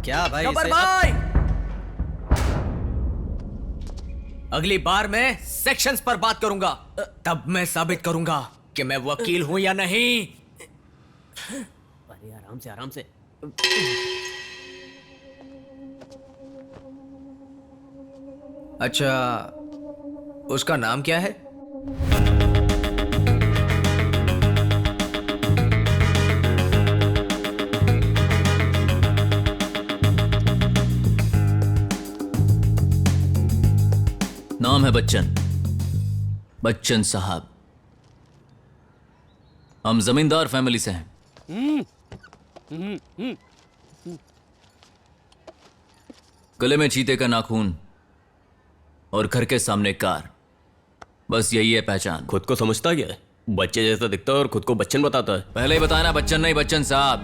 क्या भाई गब्बर भाई, अगली बार मैं सेक्शंस पर बात करूंगा, तब मैं साबित करूंगा कि मैं वकील हूं या नहीं। अरे आराम से अच्छा उसका नाम क्या है? नाम है बच्चन साहब। हम जमींदार फैमिली से हैं। गले में चीते का नाखून और घर के सामने कार, बस यही है पहचान। खुद को समझता क्या है? बच्चे जैसा दिखता है और खुद को बच्चन बताता है। पहले ही बताया ना बच्चन नहीं बच्चन साहब।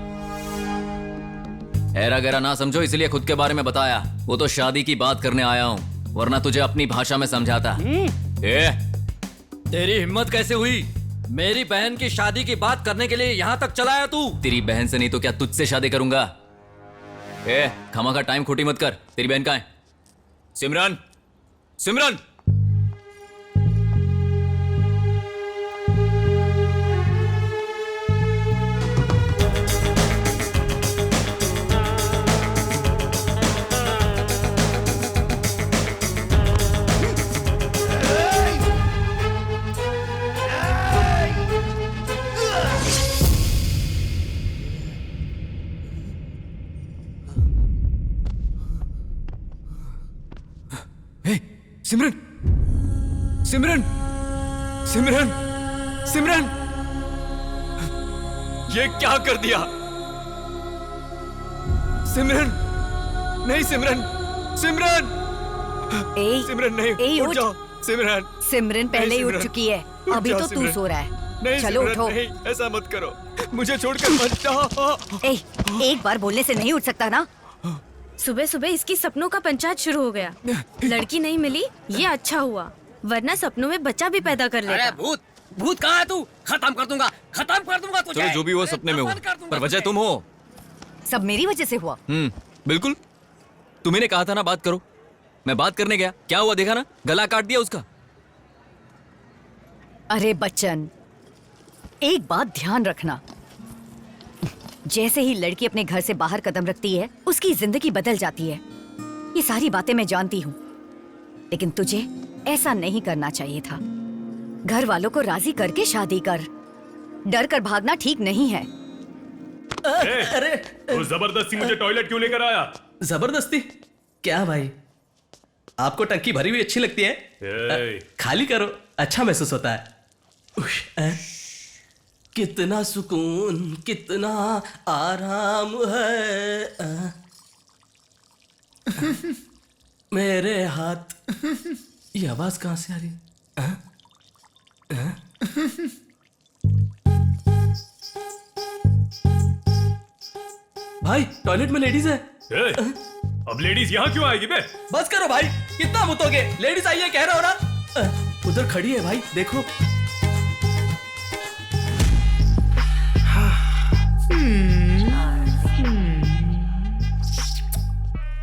ऐरा गैरा ना समझो इसलिए खुद के बारे में बताया। वो तो शादी की बात करने आया हूं, वरना तुझे अपनी भाषा में समझाता। तेरी हिम्मत कैसे हुई मेरी बहन की शादी की बात करने के लिए यहाँ तक चला आया तू? तेरी बहन से नहीं तो क्या तुझसे शादी करूंगा? खमा का टाइम खोटी मत कर। तेरी बहन कहाँ है? सिमरन, सिमरन। सिमरन, सिमरन, सिमरन, सिमरन, ये क्या कर दिया? सिमरन, नहीं सिमरन, सिमरन, सिमरन नहीं, उठ जाओ सिमरन। सिमरन पहले ही उठ चुकी है, अभी तो तू सो रहा है। नहीं चलो उठो। नहीं, ऐसा मत करो, मुझे छोड़कर मत जाओ। एक बार बोलने से नहीं उठ सकता ना? सुबह सुबह इसकी सपनों का पंचायत शुरू हो गया। लड़की नहीं मिली, ये अच्छा हुआ, वरना सपनों में बच्चा भी पैदा कर लेता। अरे भूत कहाँ है तू? खत्म कर दूंगा तुझे। चलो जो भी हुआ सपने में हुआ, पर वजह तुम हो। सब मेरी वजह से हुआ। बिल्कुल, तुम्ही ने कहा था ना बात करो। मैं बात करने गया, क्या हुआ देखा ना, गला काट दिया उसका। अरे बच्चन, एक बात ध्यान रखना, जैसे ही लड़की अपने घर से बाहर कदम रखती है उसकी जिंदगी बदल जाती है। ये सारी बातें मैं जानती हूँ, लेकिन तुझे ऐसा नहीं करना चाहिए था। घर वालों को राजी करके शादी कर। डर कर भागना ठीक नहीं है। अरे तो जबरदस्ती मुझे टॉयलेट क्यों लेकर आया? जबरदस्ती क्या भाई? आपको टंकी भरी हुई अच्छी लगती है? खाली करो, अच्छा महसूस होता है। कितना सुकून, कितना आराम है मेरे हाथ। ये आवाज कहां से आ रही है? भाई टॉयलेट में लेडीज है। अब लेडीज यहाँ क्यों आएगी बे? बस करो भाई, कितना मुतोगे? लेडीज आई है कह रहा हो ना। उधर खड़ी है भाई, देखो।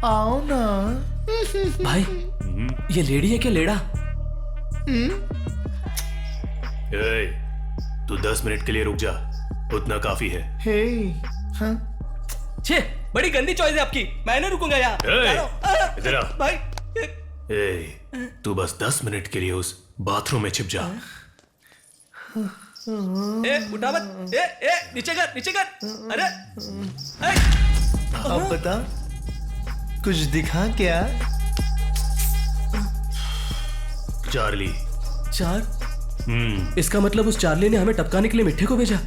आओ ना। भाई ये लेडी है क्या लेड़ा? ए, तू 10 मिनट के लिए रुक जा, उतना काफी है। हे हाँ। छे बड़ी गंदी चॉइस है आपकी, मैं नहीं रुकूंगा यहाँ। इधर आ। भाई ए, तू बस 10 मिनट के लिए उस बाथरूम में छिप जा। ए उठा मत, ए नीचे कर। अरे अब बता कुछ दिखा क्या? चार्ली। इसका मतलब उस चार्ली ने हमें टपकाने के लिए मिठ्ठे को भेजा।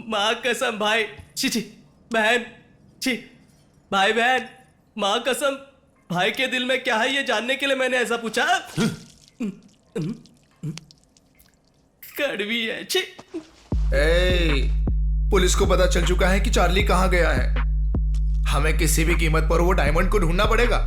माँ कसम भाई, छी बहन, छी भाई बहन, माँ कसम भाई के दिल में क्या है ये जानने के लिए मैंने ऐसा पूछा। कड़वी है, छी। पुलिस को पता चल चुका है कि चार्ली कहाँ गया है। हमें किसी भी कीमत पर वो डायमंड को ढूंढना पड़ेगा।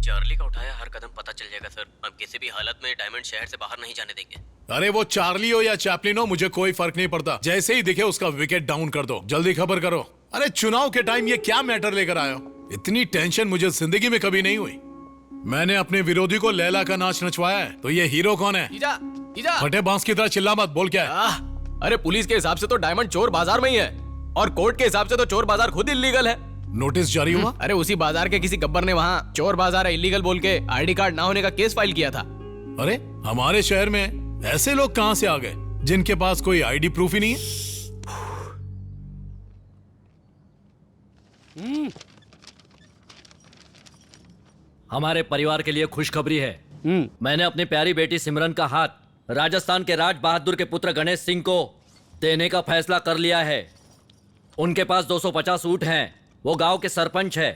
चार्ली का उठाया हर कदम पता चल जाएगा सर। हम किसी भी हालत में डायमंड शहर से बाहर नहीं जाने देंगे। अरे वो चार्ली हो या चैपलिन हो, मुझे कोई फर्क नहीं पड़ता। जैसे ही दिखे उसका विकेट डाउन कर दो। जल्दी खबर करो। अरे चुनाव के टाइम ये क्या मैटर लेकर आए हो? इतनी टेंशन मुझे जिंदगी में कभी नहीं हुई। मैंने अपने विरोधी को लैला का नाच नचवाया है, तो ये हीरो कौन है? जीजा। फटे बांस की तरह चिल्ला मत, बोल क्या है? अरे पुलिस के हिसाब से तो डायमंड चोर बाजार में ही है, और कोर्ट के हिसाब से तो चोर बाजार खुद इल्लीगल है। नोटिस जारी हुआ? अरे उसी बाजार के किसी गब्बर ने वहाँ चोर बाजार है इल्लीगल बोल के आईडी कार्ड ना होने का केस फाइल किया था। अरे हमारे शहर में ऐसे लोग कहां से आ गए जिनके पास कोई आईडी प्रूफ ही नहीं है? हमारे परिवार के लिए खुशखबरी है। मैंने अपनी प्यारी बेटी सिमरन का हाथ राजस्थान के राज बहादुर के पुत्र गणेश सिंह को देने का फैसला कर लिया है। उनके पास 250 ऊंट हैं, वो गांव के सरपंच है,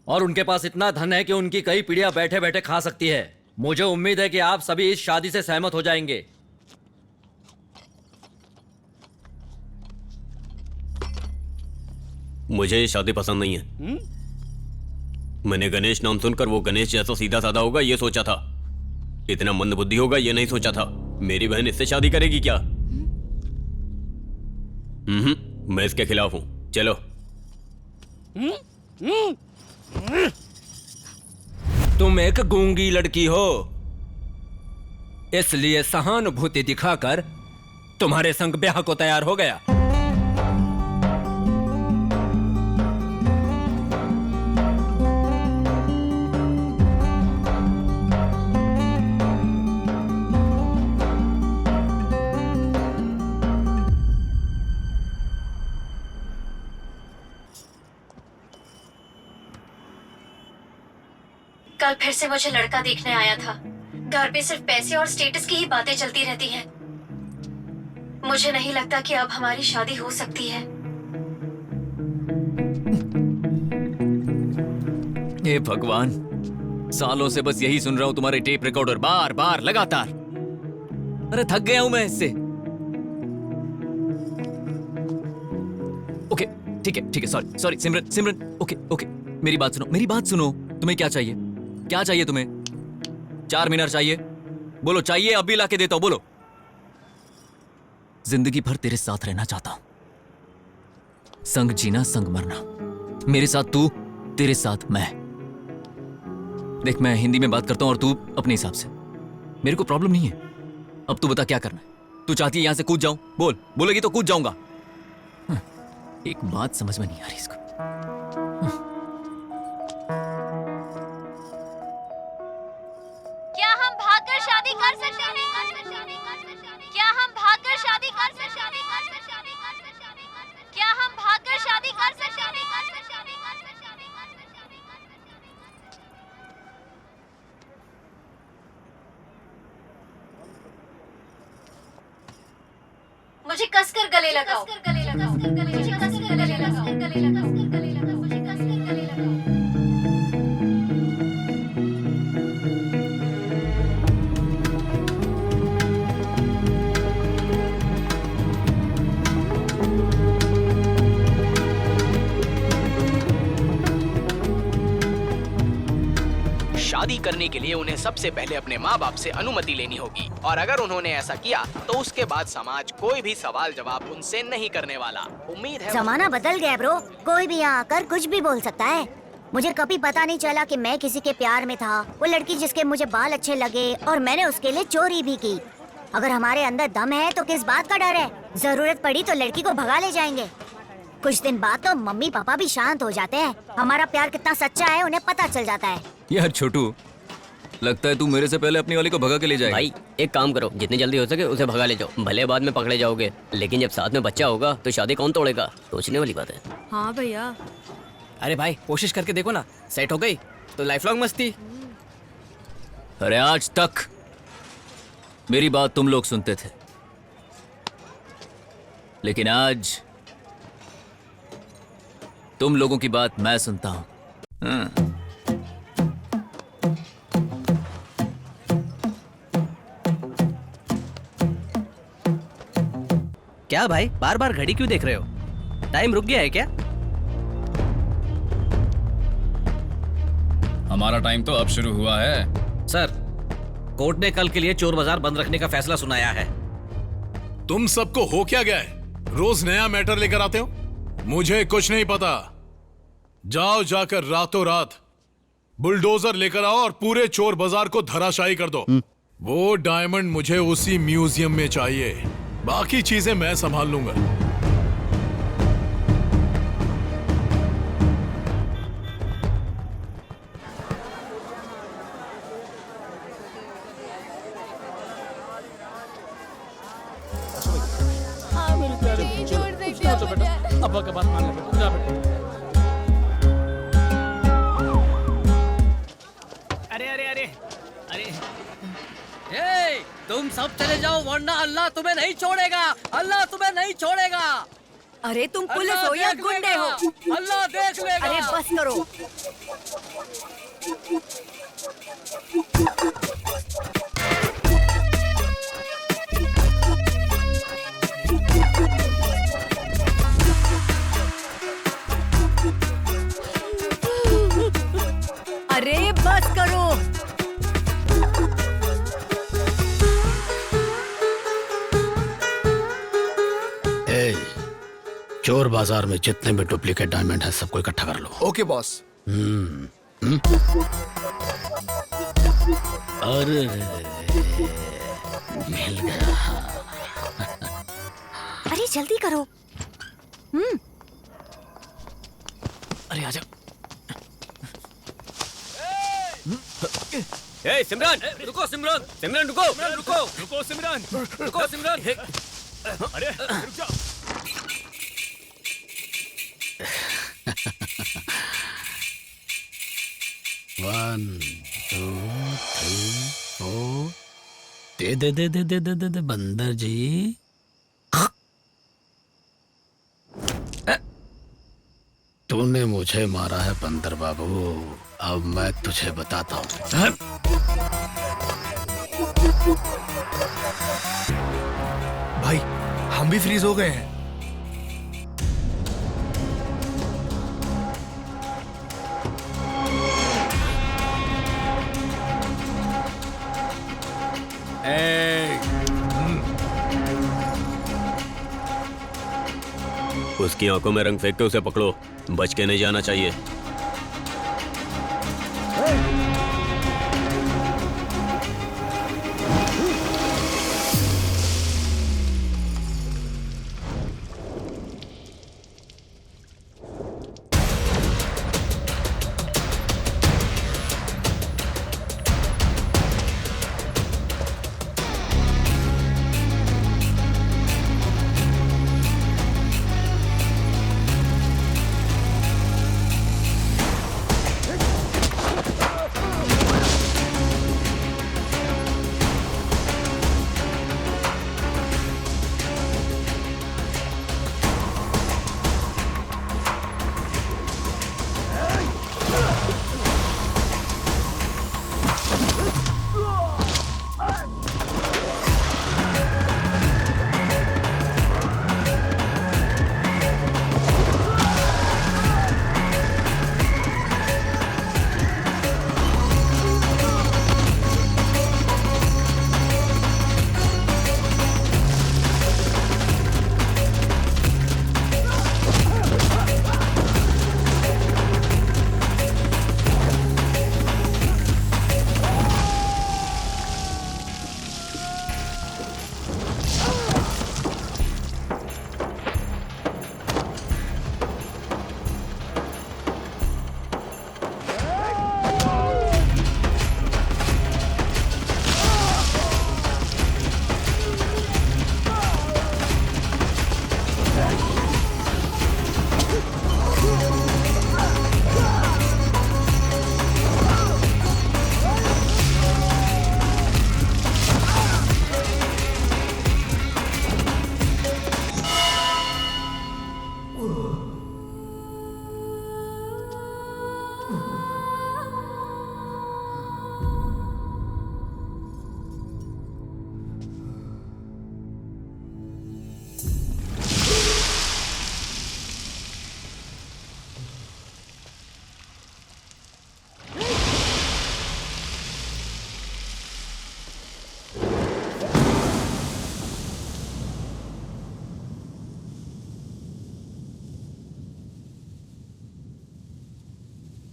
और उनके पास इतना धन है कि उनकी कई पीढ़ियां बैठे बैठे खा सकती है। मुझे उम्मीद है कि आप सभी इस शादी से सहमत हो जाएंगे। मुझे ये शादी पसंद नहीं है। मैंने गणेश नाम सुनकर वो गणेश जैसा सीधा साधा होगा ये सोचा था, इतना मंदबुद्धि होगा ये नहीं सोचा था। मेरी बहन इससे शादी करेगी क्या? मैं इसके खिलाफ हूं। चलो। तुम एक गूंगी लड़की हो, इसलिए सहानुभूति दिखाकर तुम्हारे संग ब्याह को तैयार हो गया। कल फिर से मुझे लड़का देखने आया था। घर पे सिर्फ पैसे और स्टेटस की ही बातें चलती रहती हैं। मुझे नहीं लगता कि अब हमारी शादी हो सकती है। हे भगवान, सालों से बस यही सुन रहा हूं तुम्हारे टेप रिकॉर्डर बार बार लगातार। अरे थक गया हूं मैं इससे। ओके ठीक है सॉरी सिमरन ओके मेरी बात सुनो। तुम्हें क्या चाहिए? क्या चाहिए तुम्हें? 4 मीनार चाहिए? बोलो चाहिए, अभी लाके देता हूं, बोलो। जिंदगी भर तेरे साथ रहना चाहता हूं, संग जीना संग मरना, मेरे साथ तू, तेरे साथ मैं। देख मैं हिंदी में बात करता हूं और तू अपने हिसाब से। मेरे को प्रॉब्लम नहीं है। अब तू बता क्या करना है? तू चाहती है यहां से कूद जाऊं? बोलेगी तो कूद जाऊंगा। एक बात समझ में नहीं आ रही इसको। क्या हम भागकर शादी कर सकते हैं? क्या हम भागकर शादी कर सकते हैं? क्या हम भागकर शादी कर सकते हैं? मुझे कसकर गले लगाओ। मुझे कसकर गले लगाओ। मुझे कसकर गले लगाओ। शादी करने के लिए उन्हें सबसे पहले अपने माँ बाप से अनुमति लेनी होगी, और अगर उन्होंने ऐसा किया तो उसके बाद समाज कोई भी सवाल जवाब उनसे नहीं करने वाला। उम्मीद है जमाना बदल गया ब्रो, कोई भी यहाँ आकर कुछ भी बोल सकता है। मुझे कभी पता नहीं चला कि मैं किसी के प्यार में था। वो लड़की जिसके मुझे बाल अच्छे लगे और मैंने उसके लिए चोरी भी की। अगर हमारे अंदर दम है तो किस बात का डर है? जरूरत पड़ी तो लड़की को भगा ले जाएंगे। कुछ दिन बाद तो मम्मी पापा भी शांत हो जाते हैं। हमारा प्यार कितना सच्चा है उन्हें पता चल जाता है। यार छोटू, लगता है तू मेरे से पहले अपनी वाली को भगा के ले जाएगा। भाई एक काम करो, जितनी जल्दी हो सके उसे भगा ले जाओ। भले बाद में पकड़े जाओगे, लेकिन जब साथ में बच्चा होगा तो शादी कौन तोड़ेगा? सोचने वाली बात है। हाँ भैया। अरे भाई कोशिश करके देखो ना, सेट हो गई तो लाइफ लॉन्ग मस्ती। अरे आज तक मेरी बात तुम लोग सुनते थे, लेकिन आज तुम लोगों की बात मैं सुनता हूं। क्या भाई बार बार घड़ी क्यों देख रहे हो? टाइम रुक गया है क्या? हमारा टाइम तो अब शुरू हुआ है। सर, कोर्ट ने कल के लिए चोर बाजार बंद रखने का फैसला सुनाया है। तुम सबको हो क्या गया है? रोज नया मैटर लेकर आते हो। मुझे कुछ नहीं पता। जाओ जाकर रातों रात बुलडोजर लेकर आओ और पूरे चोर बाजार को धराशायी कर दो। वो डायमंड मुझे उसी म्यूजियम में चाहिए। बाकी चीजें मैं संभाल लूंगा। अब्बा का बात मान ले बेटा, जा बेटा। अरे अरे अरे अरे ए, तुम सब चले जाओ वरना अल्लाह तुम्हें नहीं छोड़ेगा। अल्लाह तुम्हें नहीं छोड़ेगा। अरे तुम पुलिस हो या गुंडे हो? अल्लाह देख लेगा। अरे बस करो। अरे बस करो। चोर बाजार में जितने भी डुप्लीकेट डायमंड है सबको इकट्ठा कर लो। Okay boss. अरे मिल गया। अरे जल्दी करो। अरे आजा। ए सिमरन, रुको सिमरन, सिमरन रुको, रुको, रुको सिमरन, रुको सिमरन। अरे रुक जाओ। One two three four. दे दे दे दे दे दे दे दे बंदर जी। तूने मुझे मारा है बंदर बाबू, अब मैं तुझे बताता हूँ। भाई हम भी फ्रीज हो गए हैं। उसकी आंखों में रंग फेंक के उसे पकड़ो, बच के नहीं जाना चाहिए।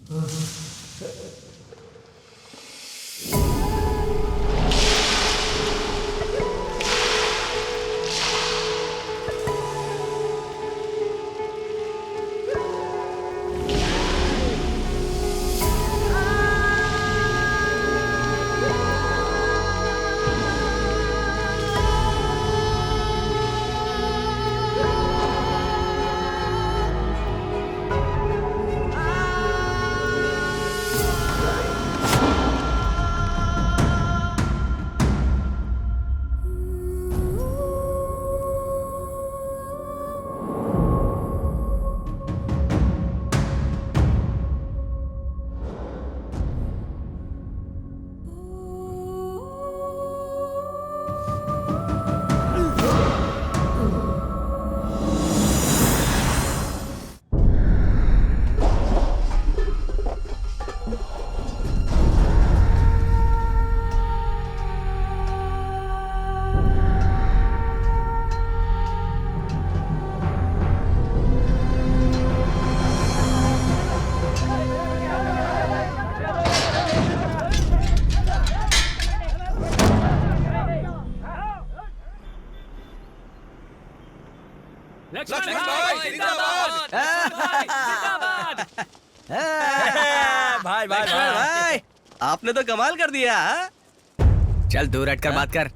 भाई भाई भाई आपने तो कमाल कर दिया। हाँ? चल दूर हटकर बात कर।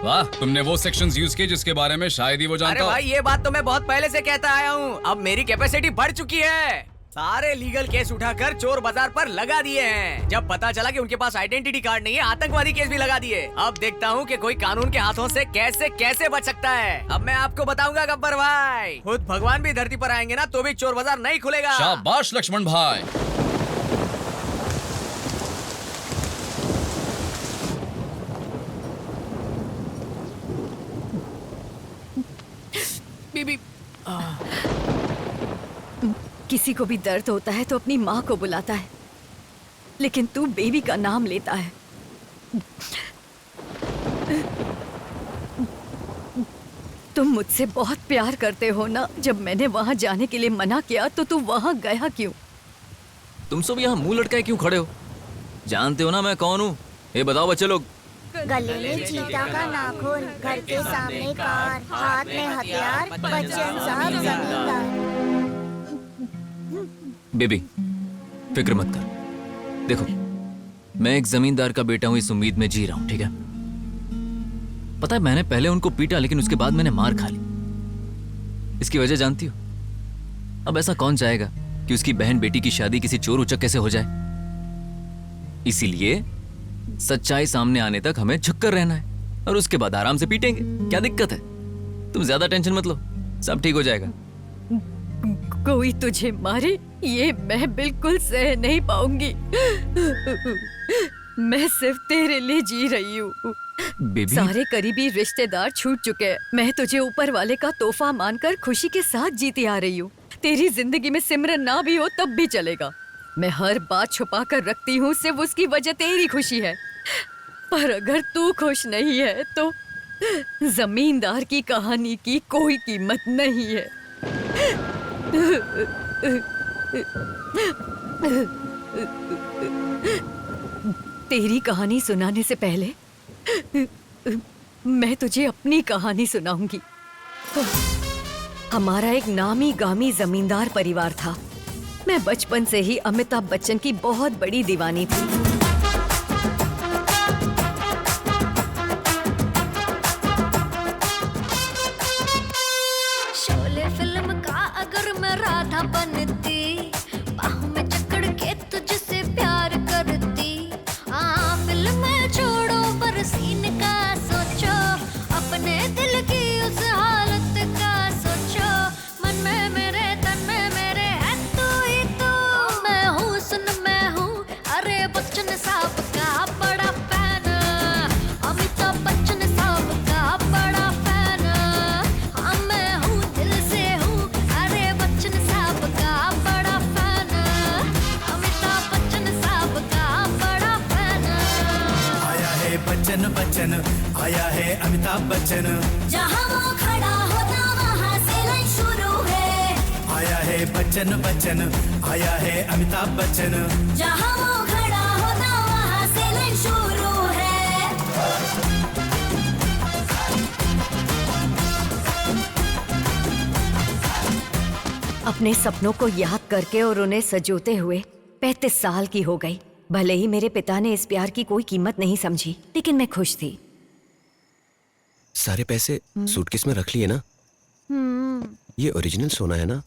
वाह, तुमने वो सेक्शंस यूज किए जिसके बारे में शायद ही वो जानता अरे हो। भाई ये बात तो मैं बहुत पहले से कहता आया हूँ। अब मेरी कैपेसिटी बढ़ चुकी है। सारे लीगल केस उठाकर चोर बाजार पर लगा दिए हैं। जब पता चला कि उनके पास आइडेंटिटी कार्ड नहीं है, आतंकवादी केस भी लगा दिए। अब देखता हूँ कि कोई कानून के हाथों से कैसे कैसे बच सकता है। अब मैं आपको बताऊंगा गब्बर भाई, खुद भगवान भी धरती पर आएंगे ना तो भी चोर बाजार नहीं खुलेगा। शाबाश लक्ष्मण भाई। बीबी, किसी को भी दर्द होता है तो अपनी माँ को बुलाता है, लेकिन तू बेबी का नाम लेता है। तुम मुझसे बहुत प्यार करते हो ना। जब मैंने वहाँ जाने के लिए मना किया तो तू वहाँ गया क्यों? तुम सब यहाँ मुंह लटकाए क्यों खड़े हो? जानते हो ना मैं कौन हूँ? ये बताओ बच्चे लोग। गले में चीता का नाखून, घर के सामने कार, हाथ में हथियार, बच्चन साहब जमींदार। बेबी फिक्र मत कर। देखो मैं एक जमींदार का बेटा हूँ, इस उम्मीद में जी रहा हूँ, ठीक है? पता है मैंने पहले उनको पीटा, लेकिन उसके बाद मैंने मार खा ली। इसकी वजह जानती हो? अब ऐसा कौन चाहेगा कि उसकी बहन बेटी की शादी किसी चोर उचक कैसे हो जाए? इसीलिए सच्चाई सामने आने तक हमें झुककर रहना है और उसके बाद आराम से पीटेंगे। क्या दिक्कत है? तुम ज्यादा टेंशन मत लो, सब ठीक हो जाएगा। कोई तुझे मारे ये मैं बिल्कुल सह नहीं पाऊंगी। मैं सिर्फ तेरे लिए जी रही हूँ। बेबी, सारे करीबी रिश्तेदार छूट चुके हैं। मैं तुझे ऊपर वाले का तोहफा मानकर खुशी के साथ जीती आ रही हूँ। तेरी जिंदगी में सिमरन ना भी हो तब भी चलेगा। मैं हर बात छुपा कर रखती हूँ, सिर्फ उसकी वजह तेरी खुशी है। पर अगर तू खुश नहीं है तो जमींदार की कहानी की कोई कीमत नहीं है। तेरी कहानी सुनाने से पहले मैं तुझे अपनी कहानी सुनाऊंगी। हमारा एक नामी गामी जमींदार परिवार था। मैं बचपन से ही अमिताभ बच्चन की बहुत बड़ी दीवानी थी। शोले फिल्म का अगर मैं राधा बनती, बाहों में जकड़ के तुझसे प्यार करती। फिल्म में छोड़ो पर सीन का सोचो, अपने दिल की उस हालत का सोचो। मन में मेरे तन में मेरे है तू ही तू। मैं हूँ सुन मैं हूँ, अरे बच्चन साहब का बड़ा फैन। अमिताभ बच्चन साहब का बड़ा फैन। हाँ मैं हूँ दिल से हूँ, अरे बच्चन साहब का बड़ा फैन। अमिताभ बच्चन साहब का बड़ा फैन। आया है बच्चन बच्चन, आया है अमिताभ बच्चन। जहाँ वो खड़ा होता वहाँ से लाइन शुरू है। आया है बच्चन बच्चन, आया है अमिताभ बच्चन। जहाँ वो खड़ा होता वहाँ से लाइन शुरू है। अपने सपनों को याद करके और उन्हें सजोते हुए 35 साल की हो गई। भले ही मेरे पिता ने इस प्यार की कोई कीमत नहीं समझी, लेकिन मैं खुश थी। सारे पैसे सूटकेस में रख लिए ना? ये ओरिजिनल सोना है ना?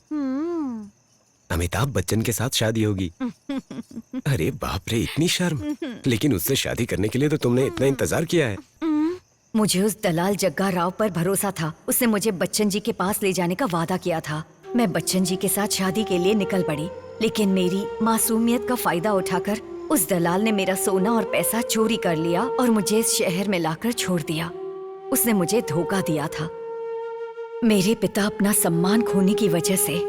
अमिताभ बच्चन के साथ शादी होगी। अरे बाप रे, इतनी शर्म। लेकिन उससे शादी करने के लिए तो तुमने इतना इंतजार किया है। मुझे उस दलाल जग्गा राव पर भरोसा था। उसने मुझे बच्चन जी के पास ले जाने का वादा किया था। मैं बच्चन जी के साथ शादी के लिए निकल पड़ी, लेकिन मेरी मासूमियत का फायदा उठाकर उस दलाल ने मेरा सोना और पैसा चोरी कर लिया और मुझे इस शहर में लाकर छोड़ दिया। उसने मुझे धोखा दिया था। मेरे पिता अपना सम्मान खोने की वजह से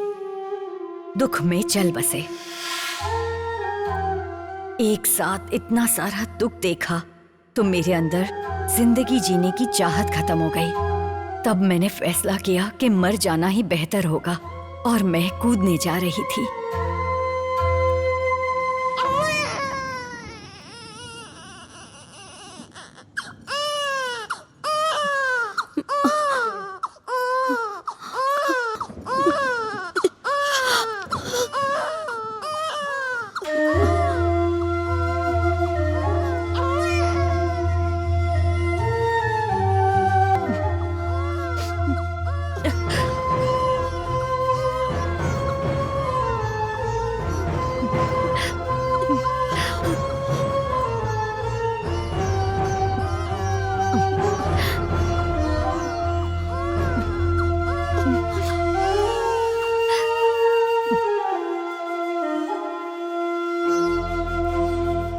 दुख में चल बसे। एक साथ इतना सारा दुख देखा तो मेरे अंदर जिंदगी जीने की चाहत खत्म हो गई। तब मैंने फैसला किया कि मर जाना ही बेहतर होगा और मैं कूदने जा रही थी।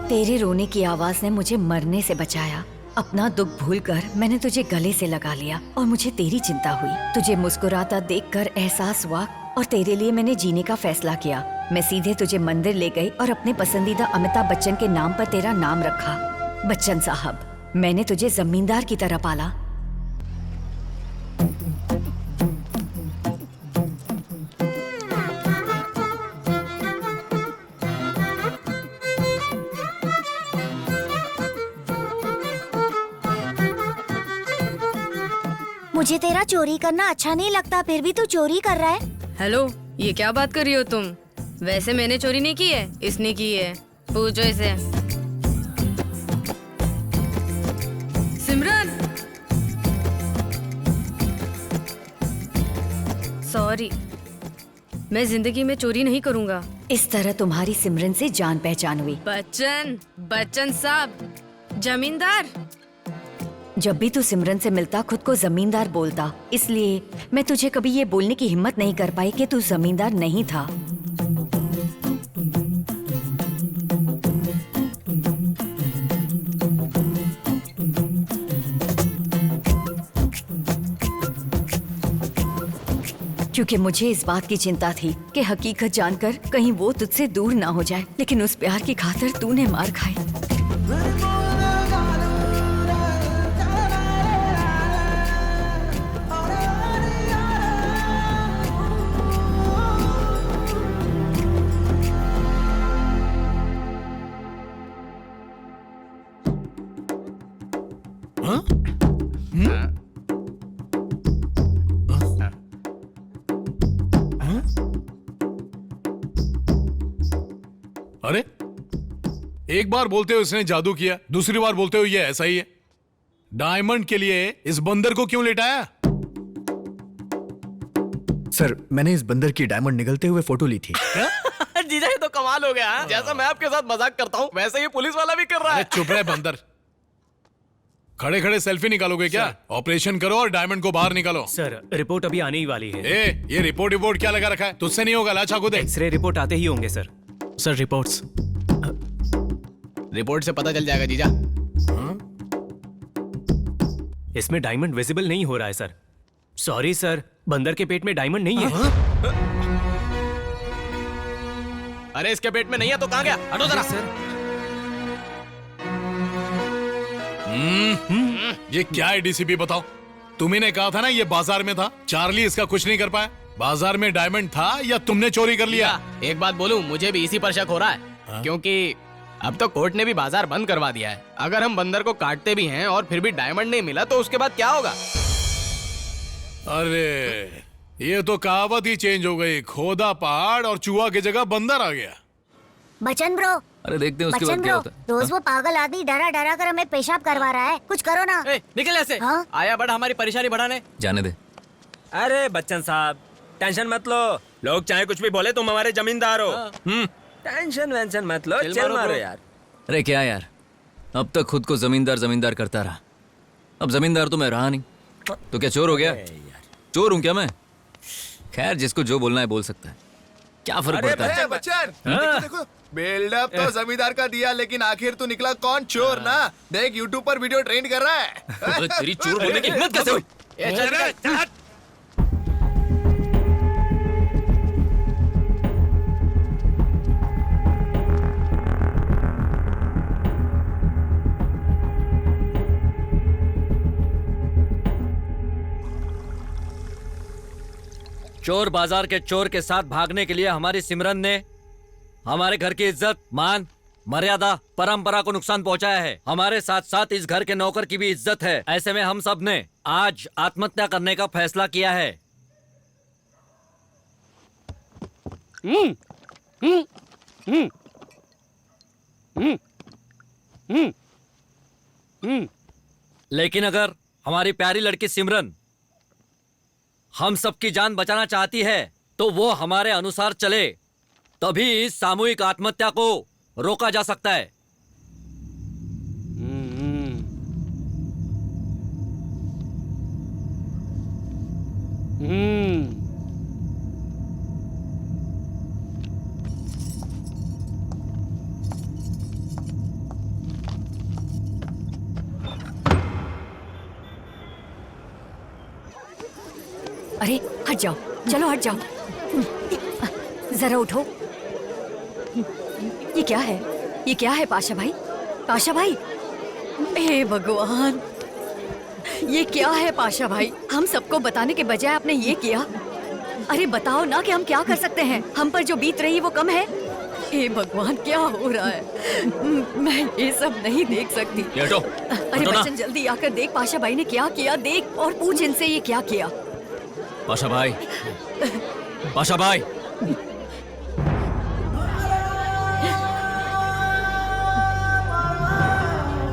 तेरे रोने की आवाज ने मुझे मरने से बचाया। अपना दुख भूलकर मैंने तुझे गले से लगा लिया और मुझे तेरी चिंता हुई। तुझे मुस्कुराता देखकर एहसास हुआ और तेरे लिए मैंने जीने का फैसला किया। मैं सीधे तुझे मंदिर ले गई और अपने पसंदीदा अमिताभ बच्चन के नाम पर तेरा नाम रखा। बच्चन साहब, मैंने तुझे जमींदार की तरह पाला। मुझे तेरा चोरी करना अच्छा नहीं लगता, फिर भी तू चोरी कर रहा है। हेलो, ये क्या बात कर रही हो तुम? वैसे मैंने चोरी नहीं की है, इसने की है। पूछो इसे। सिमरन, सॉरी, मैं जिंदगी में चोरी नहीं करूंगा। इस तरह तुम्हारी सिमरन से जान पहचान हुई। बच्चन साहब, जमींदार। जब भी तू सिमरन से मिलता खुद को जमींदार बोलता, इसलिए मैं तुझे कभी ये बोलने की हिम्मत नहीं कर पाई कि तू जमींदार नहीं था। क्योंकि मुझे इस बात की चिंता थी कि हकीकत जानकर कहीं वो तुझसे दूर ना हो जाए, लेकिन उस प्यार की खातिर तूने मार खाई। अरे, एक बार बोलते हो इसने जादू किया, दूसरी बार बोलते हो ये ऐसा ही है। डायमंड के लिए इस बंदर को क्यों लेटाया? सर, मैंने इस बंदर की डायमंड निकलते हुए फोटो ली थी। जीजा, ये तो कमाल हो गया। जैसा मैं आपके साथ मजाक करता हूँ वैसे ये पुलिस वाला भी कर रहा है। चुप रहे बंदर। खड़े खड़े सेल्फी निकालोगे क्या? ऑपरेशन करो और डायमंड को बाहर निकालो। सर, रिपोर्ट अभी आने ही वाली है। ये रिपोर्ट क्या लगा रखा है? तुझसे नहीं होगा, लाचा को दे। एक्सरे रिपोर्ट आते ही होंगे सर। सर, रिपोर्ट से पता चल जाएगा जीजा। इसमें डायमंड विजिबल नहीं हो रहा है सर। सॉरी सर, बंदर के पेट में डायमंड नहीं है। अरे इसके पेट में नहीं है तो कहाँ गया? हटो जरा। ये क्या है डीसीपी, बताओ। तुम्ही ने कहा था ना ये बाजार में था। चार्ली इसका कुछ नहीं कर पाया। बाजार में डायमंड था या तुमने चोरी कर लिया? एक बात बोलूं, मुझे भी इसी पर शक हो रहा है। क्योंकि अब तो कोर्ट ने भी बाजार बंद करवा दिया है। अगर हम बंदर को काटते भी हैं और फिर भी डायमंड नहीं मिला तो उसके बाद क्या होगा? अरे ये तो कहावत ही चेंज हो गई। खोदा पहाड़ और चूहा की जगह बंदर आ गया। बच्चन ब्रो, अरे देखते हैं उसके बच्चन बाद क्या ब्रो, होता है। रोज वो पागल आदमी डरा डरा कर हमें पेशाब करवा रहा है। कुछ करो ना। निकल ऐसे। हाँ? आया बड़ा हमारी परेशानी बढ़ाने। जाने दे। अरे बच्चन साहब टेंशन मत लो, लोग चाहे कुछ भी बोले, तुम हमारे जमींदार हो। टेंशन वेंशन मत लो, चल मारो यार। अरे क्या यार, अब तक खुद को जमींदार जमींदार करता रहा, अब जमींदार तो मैं रहा नहीं, तो क्या चोर हो गया? चोर हूं क्या मैं? खैर जिसको जो बोलना है बोल सकता है, क्या फर्क पड़ता है? बच्चन देखो, बिल्डअप तो जमींदार का दिया, लेकिन आखिर तू निकला कौन? चोर ना। देख यूट्यूब पर वीडियो ट्रेंड कर रहा है। तेरी चोर बोलने की हिम्मत कैसे हुई? चोर बाजार के चोर के साथ भागने के लिए हमारी सिमरन ने हमारे घर की इज्जत, मान, मर्यादा, परंपरा को नुकसान पहुंचाया है। हमारे साथ साथ इस घर के नौकर की भी इज्जत है। ऐसे में हम सब ने आज आत्महत्या करने का फैसला किया है। लेकिन अगर हमारी प्यारी लड़की सिमरन हम सबकी जान बचाना चाहती है तो वो हमारे अनुसार चले, तभी इस सामूहिक आत्महत्या को रोका जा सकता है। अरे हट जाओ, चलो हट जाओ, जरा उठो। ये क्या है? ये क्या है पाशा भाई? पाशा भाई, हे भगवान, ये क्या है पाशा भाई? हम सबको बताने के बजाय आपने ये किया। अरे बताओ ना कि हम क्या कर सकते हैं? हम पर जो बीत रही वो कम है? हे भगवान, क्या हो रहा है? मैं ये सब नहीं देख सकती। अरे बच्चन जल्दी आकर देख पाशा भाई ने क्या किया, देख और पूछ इनसे ये क्या किया। पाशा भाई, पाशा भाई,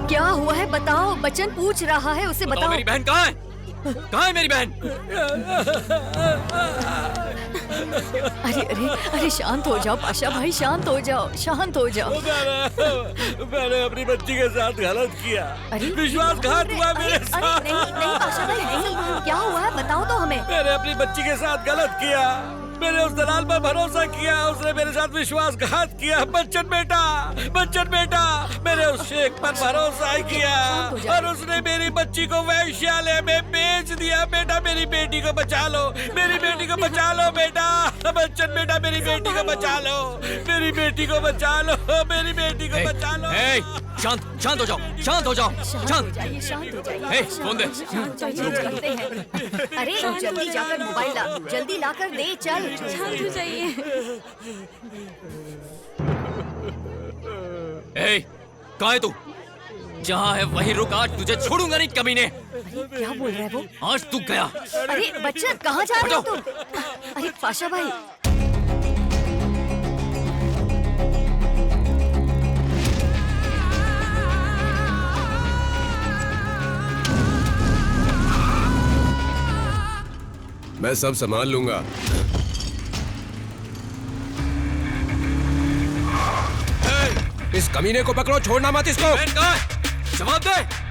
क्या हुआ है बताओ? बच्चन पूछ रहा है, उसे बताओ। मेरी बहन कहाँ है? कहाँ है मेरी बहन? अरे अरे अरे शांत हो जाओ पाशा भाई, शांत हो जाओ, शांत हो जाओ। मैंने अपनी बच्ची के साथ गलत किया। विश्वासघात हुआ मेरे साथ। नहीं नहीं पाशा भाई नहीं, क्या हुआ है बताओ तो हमें। मैंने अपनी बच्ची के साथ गलत किया। मैंने उस दलाल पर भरोसा किया, उसने मेरे साथ विश्वासघात किया। बच्चन बेटा, बच्चन बेटा, मैंने उस शेख पर भरोसा किया और उसने मेरी बच्ची को वैश्यालय में बेच दिया। बेटा मेरी बेटी को बचा लो, मेरी बेटी को बचा लो बेटा। बच्चन बेटा, मेरी बेटी को बचा लो, मेरी बेटी को बचा लो, मेरी बेटी को बचा लो। शांत शांत हो जाओ, शांत हो जाओ, शांत। शांत हो जाइए। फोन दे। अरे जल्दी जाकर मोबाइल ला, जल्दी लाकर दे, चल। शांत हो जाइए। कहाँ है तू? जहाँ है वहीं रुक, आज तुझे छोड़ूंगा नहीं कमीने। क्या बोल रहा है वो? आज तू गया। अरे बच्चा कहाँ जा रहे हो तुम? अरे पाशा भाई, मैं सब संभाल लूंगा। इस कमीने को पकड़ो, छोड़ना मत इसको। जवाब दे।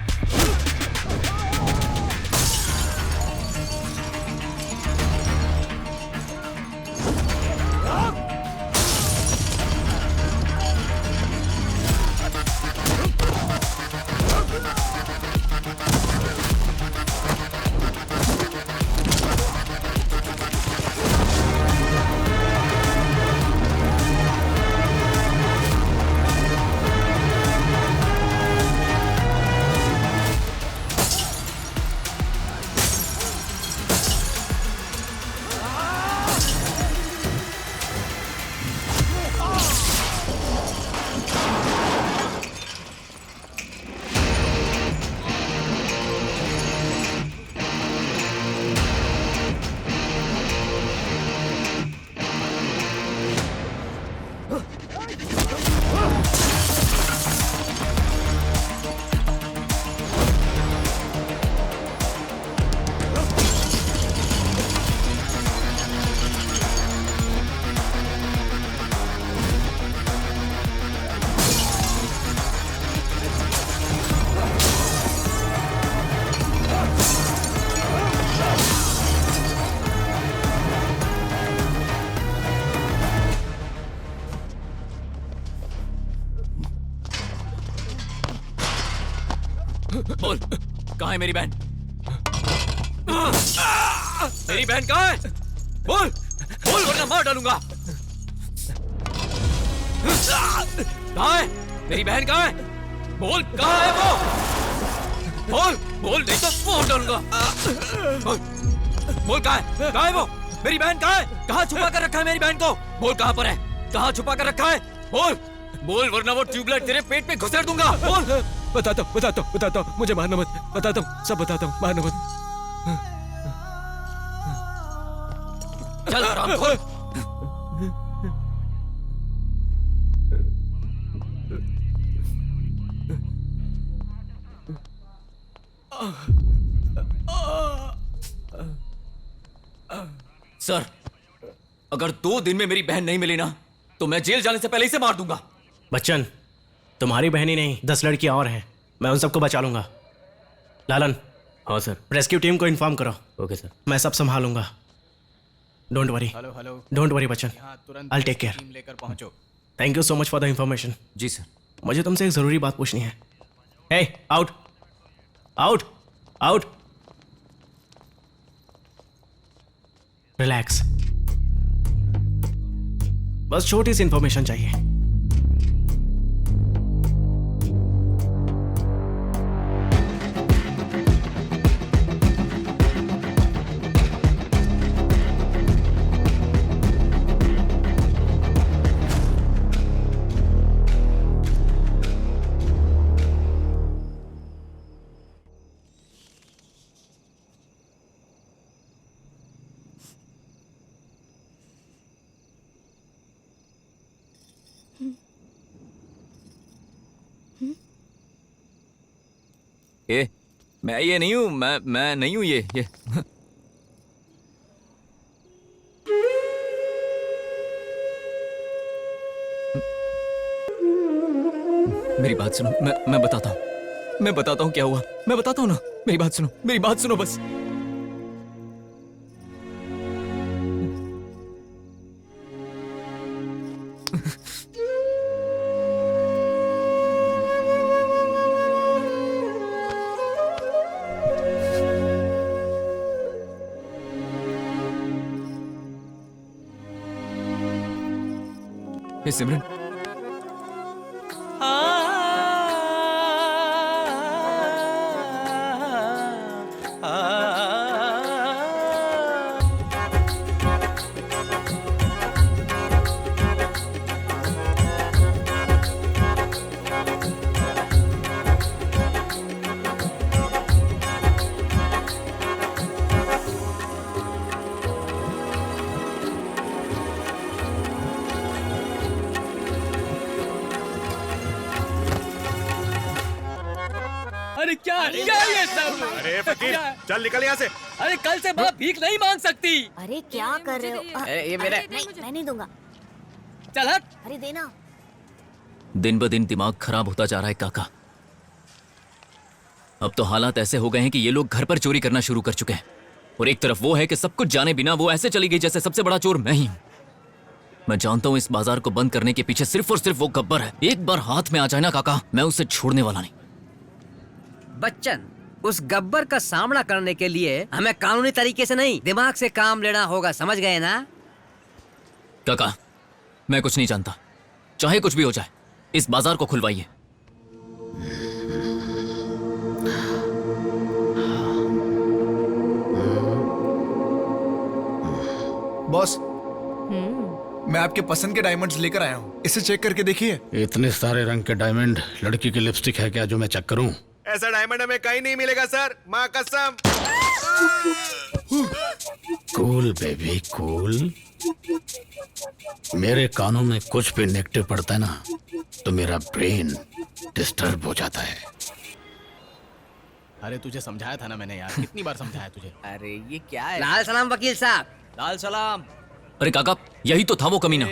कहाँ है मेरी बहन? मेरी बहन कहाँ है? बोल बोल वरना मार डालूंगा। कहाँ है मेरी बहन? कहाँ है? बोल कहाँ है वो? बोल बोल नहीं तो मार डालूंगा। बोल कहाँ है? कहाँ है वो? मेरी बहन कहाँ है? कहाँ छुपा कर रखा है मेरी बहन को? बोल कहाँ पर है? कहाँ छुपा कर रखा है? बोल बोल वरना वो ट्यूबलाइट तेरे पेट में घुसेड़ दूंगा। बोल। बताता हूँ, मुझे मारना मत। बताता हूँ, सब बताता हूँ, मारना मत। चल हरामखोर। सर, अगर 2 दिन में मेरी बहन नहीं मिली ना तो मैं जेल जाने से पहले इसे मार दूंगा। बच्चन, तुम्हारी बहन ही नहीं 10 लड़कियां और हैं, मैं उन सबको बचा लूंगा। लालन। हाँ सर। रेस्क्यू टीम को इन्फॉर्म करो। Okay sir. मैं सब संभालूंगा। Don't worry. Hello don't worry Bachchan, तुरंत आई टेक केयर। टीम लेकर पहुंचो। Thank you so much for the information. जी सर। मुझे तुमसे एक जरूरी बात पूछनी है। Hey, out out out. Relax, बस छोटी सी इंफॉर्मेशन चाहिए। ये मैं ये नहीं हूं, मैं नहीं हूं ये मेरी बात सुनो, मैं बताता हूं क्या हुआ। मैं बताता हूं ना, मेरी बात सुनो बस। हे सिमरन, अरे क्या ये सब? अरे फकीर, चल निकल यहाँ से। अरे कल से बाप भीख नहीं मांग सकती। अरे क्या कर रहे हो? ये मेरा। नहीं, मैं नहीं दूंगा। चल हट। अरे देना। दिन ब दिन दिमाग खराब होता जा रहा है काका। अब तो हालात ऐसे हो गए हैं कि ये लोग घर पर चोरी करना शुरू कर चुके हैं, और एक तरफ वो है कि सब कुछ जाने बिना वो ऐसे चली गई जैसे सबसे बड़ा चोर मैं ही हूं। मैं जानता हूं इस बाजार को बंद करने के पीछे सिर्फ और सिर्फ वो गब्बर है। एक बार हाथ में आ जाए ना काका, मैं उसे छोड़ने वाला नहीं। बच्चन, उस गब्बर का सामना करने के लिए हमें कानूनी तरीके से नहीं, दिमाग से काम लेना होगा, समझ गए ना? काका, मैं कुछ नहीं जानता, चाहे कुछ भी हो जाए, इस बाजार को खुलवाइए। बॉस, मैं आपके पसंद के डायमंड्स लेकर आया हूँ, इसे चेक करके देखिए। इतने सारे रंग के डायमंड, लड़की की लिपस्टिक है क्या जो मैं चेक करूं? ऐसा डायमंड हमें कहीं नहीं मिलेगा सर, माँ कसम। Cool baby cool. मेरे कानों में कुछ भी नेगेटिव पड़ता है ना तो मेरा ब्रेन डिस्टर्ब हो जाता है। अरे तुझे समझाया था ना मैंने यार, कितनी बार समझाया तुझे। अरे ये क्या है? लाल सलाम वकील साहब। लाल सलाम। अरे काका, यही तो था वो कमीना।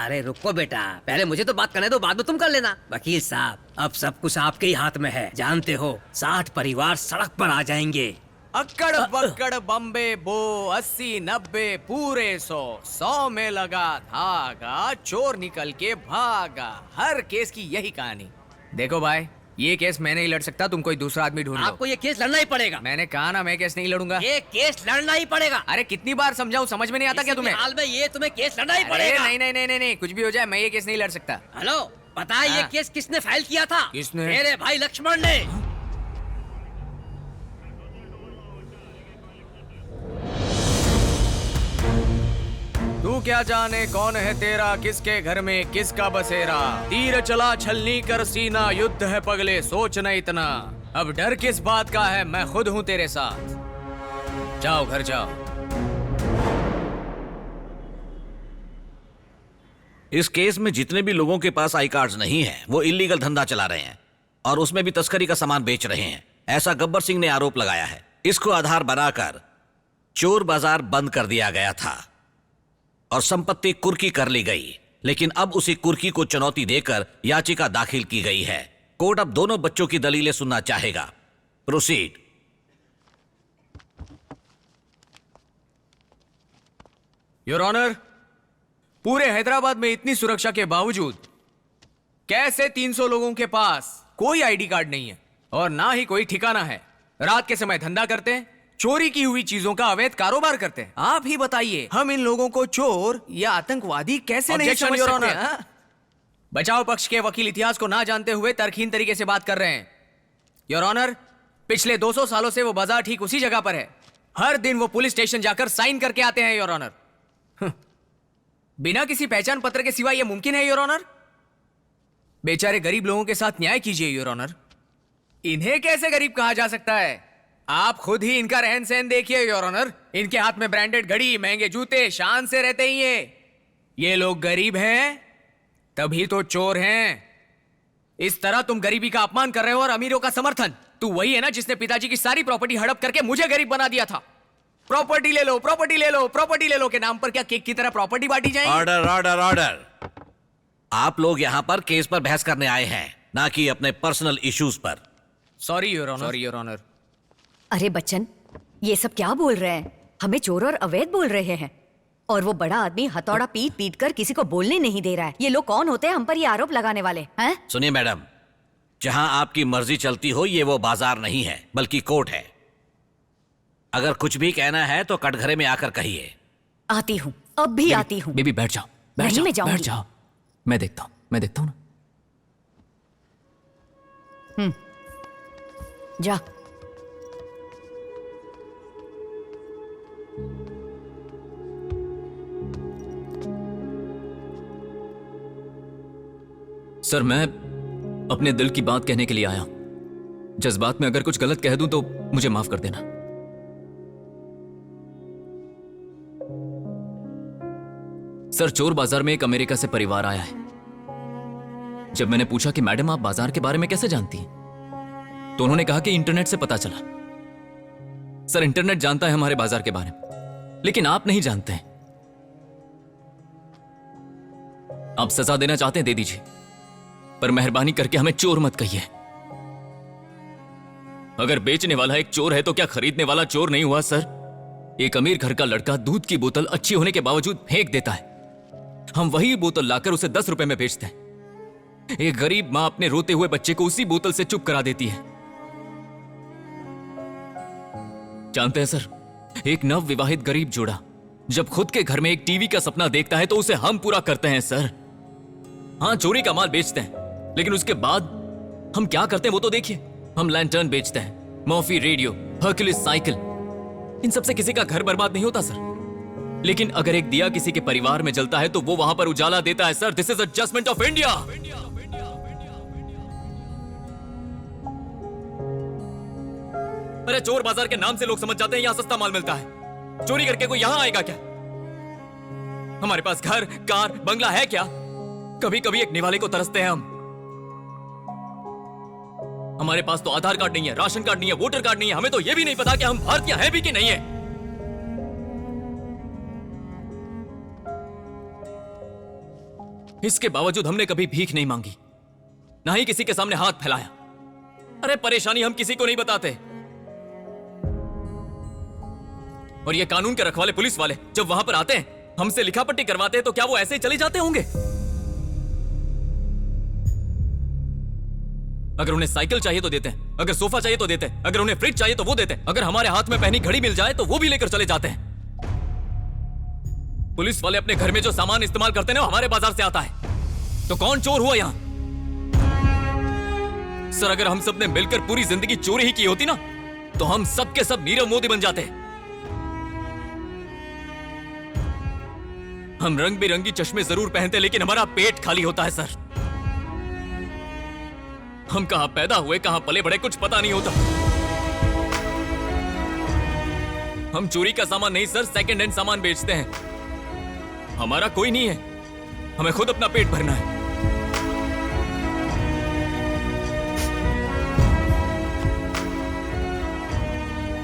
अरे रुको बेटा, पहले मुझे तो बात करने दो, बाद में तुम कर लेना। वकील साहब, अब सब कुछ आपके ही हाथ में है। जानते हो 60 परिवार सड़क पर आ जाएंगे। अक्कड़ बक्कड़ बम्बे बो 80-90 पूरे 100 में लगा धागा, चोर निकल के भागा। हर केस की यही कहानी। देखो भाई, ये केस मैं नहीं लड़ सकता, तुम कोई दूसरा आदमी ढूंढ लो। आपको ये केस लड़ना ही पड़ेगा। मैंने कहा ना मैं केस नहीं लड़ूंगा। ये केस लड़ना ही पड़ेगा। अरे कितनी बार समझाऊं, समझ में नहीं आता क्या तुम्हें? हाल में ये तुम्हें केस लड़ना ही अरे पड़ेगा। नहीं नहीं नहीं नहीं नहीं, कुछ भी हो जाए मैं ये केस नहीं लड़ सकता। हेलो, पता है ये हाँ। केस किसने फाइल किया था? किसने? मेरे भाई लक्ष्मण ने। तू क्या जाने कौन है तेरा, किसके घर में किसका बसेरा। तीर चला छलनी कर सीना, युद्ध है पगले सोच न इतना। अब डर किस बात का है, मैं खुद हूँ तेरे साथ। जाओ घर जाओ। इस केस में जितने भी लोगों के पास आई कार्ड्स नहीं हैं, वो इलीगल धंधा चला रहे हैं और उसमें भी तस्करी का सामान बेच रहे हैं, ऐसा गब्बर सिंह ने आरोप लगाया है। इसको आधार बनाकर चोर बाजार बंद कर दिया गया था और संपत्ति कुर्की कर ली गई, लेकिन अब उसी कुर्की को चुनौती देकर याचिका दाखिल की गई है। कोर्ट अब दोनों बच्चों की दलीलें सुनना चाहेगा। प्रोसीड। योर ऑनर, पूरे हैदराबाद में इतनी सुरक्षा के बावजूद कैसे 300 लोगों के पास कोई आईडी कार्ड नहीं है और ना ही कोई ठिकाना है। रात के समय धंधा करते हैं, चोरी की हुई चीजों का अवैध कारोबार करते हैं। आप ही बताइए, हम इन लोगों को चोर या आतंकवादी कैसे नहीं Objection, समझ Your सकते? Honor। हाँ? बचाव पक्ष के वकील इतिहास को ना जानते हुए तर्कहीन तरीके से बात कर रहे हैं। योर ऑनर, पिछले 200 सालों से वो बाजार ठीक उसी जगह पर है। हर दिन वो पुलिस स्टेशन जाकर साइन करके आते हैं योर ऑनर। बिना किसी पहचान पत्र के सिवा यह मुमकिन है योर ऑनर? बेचारे गरीब लोगों के साथ न्याय कीजिए योर ऑनर। इन्हें कैसे गरीब कहा जा सकता है? आप खुद ही इनका रहन सहन देखिए योर ऑनर। इनके हाथ में ब्रांडेड घड़ी, महंगे जूते, शान से रहते ही ये लोग गरीब हैं तभी तो चोर हैं। इस तरह तुम गरीबी का अपमान कर रहे हो और अमीरों का समर्थन। तू वही है ना जिसने पिताजी की सारी प्रॉपर्टी हड़प करके मुझे गरीब बना दिया था। प्रॉपर्टी ले लो, प्रॉपर्टी ले लो, प्रॉपर्टी ले लो के नाम पर क्या केक की तरह प्रॉपर्टी बांटी जाएगी? Order order order. आप लोग यहाँ पर केस पर बहस करने आए हैं, ना कि अपने पर्सनल इश्यूज पर। Sorry your honour. Sorry your honour. अरे बच्चन, ये सब क्या बोल रहे हैं? हमें चोर और अवैध बोल रहे हैं और वो बड़ा आदमी हथौड़ा पीट पीट कर किसी को बोलने नहीं दे रहा है। ये लोग कौन होते हैं हम पर ये आरोप लगाने वाले हैं? सुनिए मैडम, जहां आपकी मर्जी चलती हो ये वो बाजार नहीं है बल्कि कोर्ट है। अगर कुछ भी कहना है तो कटघरे में आकर कहिए। आती हूँ, अब भी आती हूँ। बेबी बैठ जाओ, बैठ नहीं, जाओ, मैं जाऊंगी। बैठ जाओ। मैं देखता हूँ ना। जा। सर, मैं अपने दिल की बात कहने के लिए आया हूं। जज्बात में अगर कुछ गलत कह दूं तो मुझे माफ कर देना। सर, चोर बाजार में एक अमेरिका से परिवार आया है। जब मैंने पूछा कि मैडम आप बाजार के बारे में कैसे जानती हैं, तो उन्होंने कहा कि इंटरनेट से पता चला। सर, इंटरनेट जानता है हमारे बाजार के बारे में, लेकिन आप नहीं जानते हैं। आप सजा देना चाहते हैं, दे दीजिए, पर मेहरबानी करके हमें चोर मत कहिए। अगर बेचने वाला एक चोर है तो क्या खरीदने वाला चोर नहीं हुआ? सर, एक अमीर घर का लड़का दूध की बोतल अच्छी होने के बावजूद फेंक देता है। हम वही बोतल लाकर उसे 10 रुपए में बेचते हैं। एक गरीब मां अपने रोते हुए बच्चे को उसी बोतल से चुप करा देती है। जानते हैं सर, एक नव विवाहित गरीब जोड़ा जब खुद के घर में एक टीवी का सपना देखता है तो उसे हम पूरा करते हैं सर। हाँ, चोरी का माल बेचते हैं, लेकिन उसके बाद हम क्या करते हैं वो तो देखिए। हम लैंटर्न बेचते हैं, मॉफी रेडियो, हर्क्यूलिस साइकिल। इन सबसे किसी का घर बर्बाद नहीं होता सर, लेकिन अगर एक दिया किसी के परिवार में जलता है तो वो वहां पर उजाला देता है sir. This is a judgement of India. अरे, चोर बाजार के नाम से लोग समझ जाते हैं यहां सस्ता माल मिलता है। चोरी करके कोई यहां आएगा क्या? हमारे पास घर, कार, बंगला है क्या? कभी कभी एक निवाले को तरसते हैं हम। हमारे पास तो आधार कार्ड नहीं है, राशन कार्ड नहीं है, वोटर कार्ड नहीं है। हमें तो यह भी नहीं पता कि हम भारतीय हैं भी कि नहीं है। इसके बावजूद हमने कभी भीख नहीं मांगी, ना ही किसी के सामने हाथ फैलाया। अरे, परेशानी हम किसी को नहीं बताते। और ये कानून के रखवाले पुलिस वाले जब वहां पर आते हैं, हमसे लिखापट्टी करवाते हैं, तो क्या वो ऐसे ही चले जाते होंगे? अरे, चोर बाजार के नाम से लोग समझ जाते हैं यहां सस्ता माल मिलता है। चोरी करके कोई यहां आएगा क्या? कभी कभी एक निवाले को तरसते हैं हम। हमारे पास तो आधार कार्ड नहीं है, राशन कार्ड नहीं है, वोटर कार्ड नहीं है। हमें तो यह भी नहीं पता कि हम भारतीय हैं भी कि नहीं है। इसके बावजूद हमने कभी भीख नहीं मांगी, ना ही किसी के सामने हाथ फैलाया। अरे, परेशानी हम किसी को नहीं बताते। और ये कानून के रखवाले पुलिस वाले जब वहां पर आते हैं, हमसे लिखापट्टी करवाते हैं, तो क्या वो ऐसे ही चली जाते होंगे? अगर उन्हें साइकिल चाहिए तो देते हैं, अगर सोफा चाहिए तो देते हैं, अगर उन्हें फ्रिज चाहिए तो वो देते हैं, अगर हमारे हाथ में पहनी घड़ी मिल जाए तो वो भी लेकर चले जाते हैं। पुलिस वाले अपने घर में जो सामान इस्तेमाल करते हैं ना, वो हमारे बाजार से आता है। तो कौन चोर हुआ यहां? सर, अगर हम सब ने मिलकर पूरी जिंदगी चोरी ही की होती ना, तो हम सब के सब नीरव मोदी बन जाते। हम रंग बिरंगी चश्मे जरूर पहनते, लेकिन हमारा पेट खाली होता है सर। हम कहां पैदा हुए, कहां पले बड़े, कुछ पता नहीं होता। हम चोरी का सामान नहीं सर, सेकंड हैंड सामान बेचते हैं। हमारा कोई नहीं है, हमें खुद अपना पेट भरना है।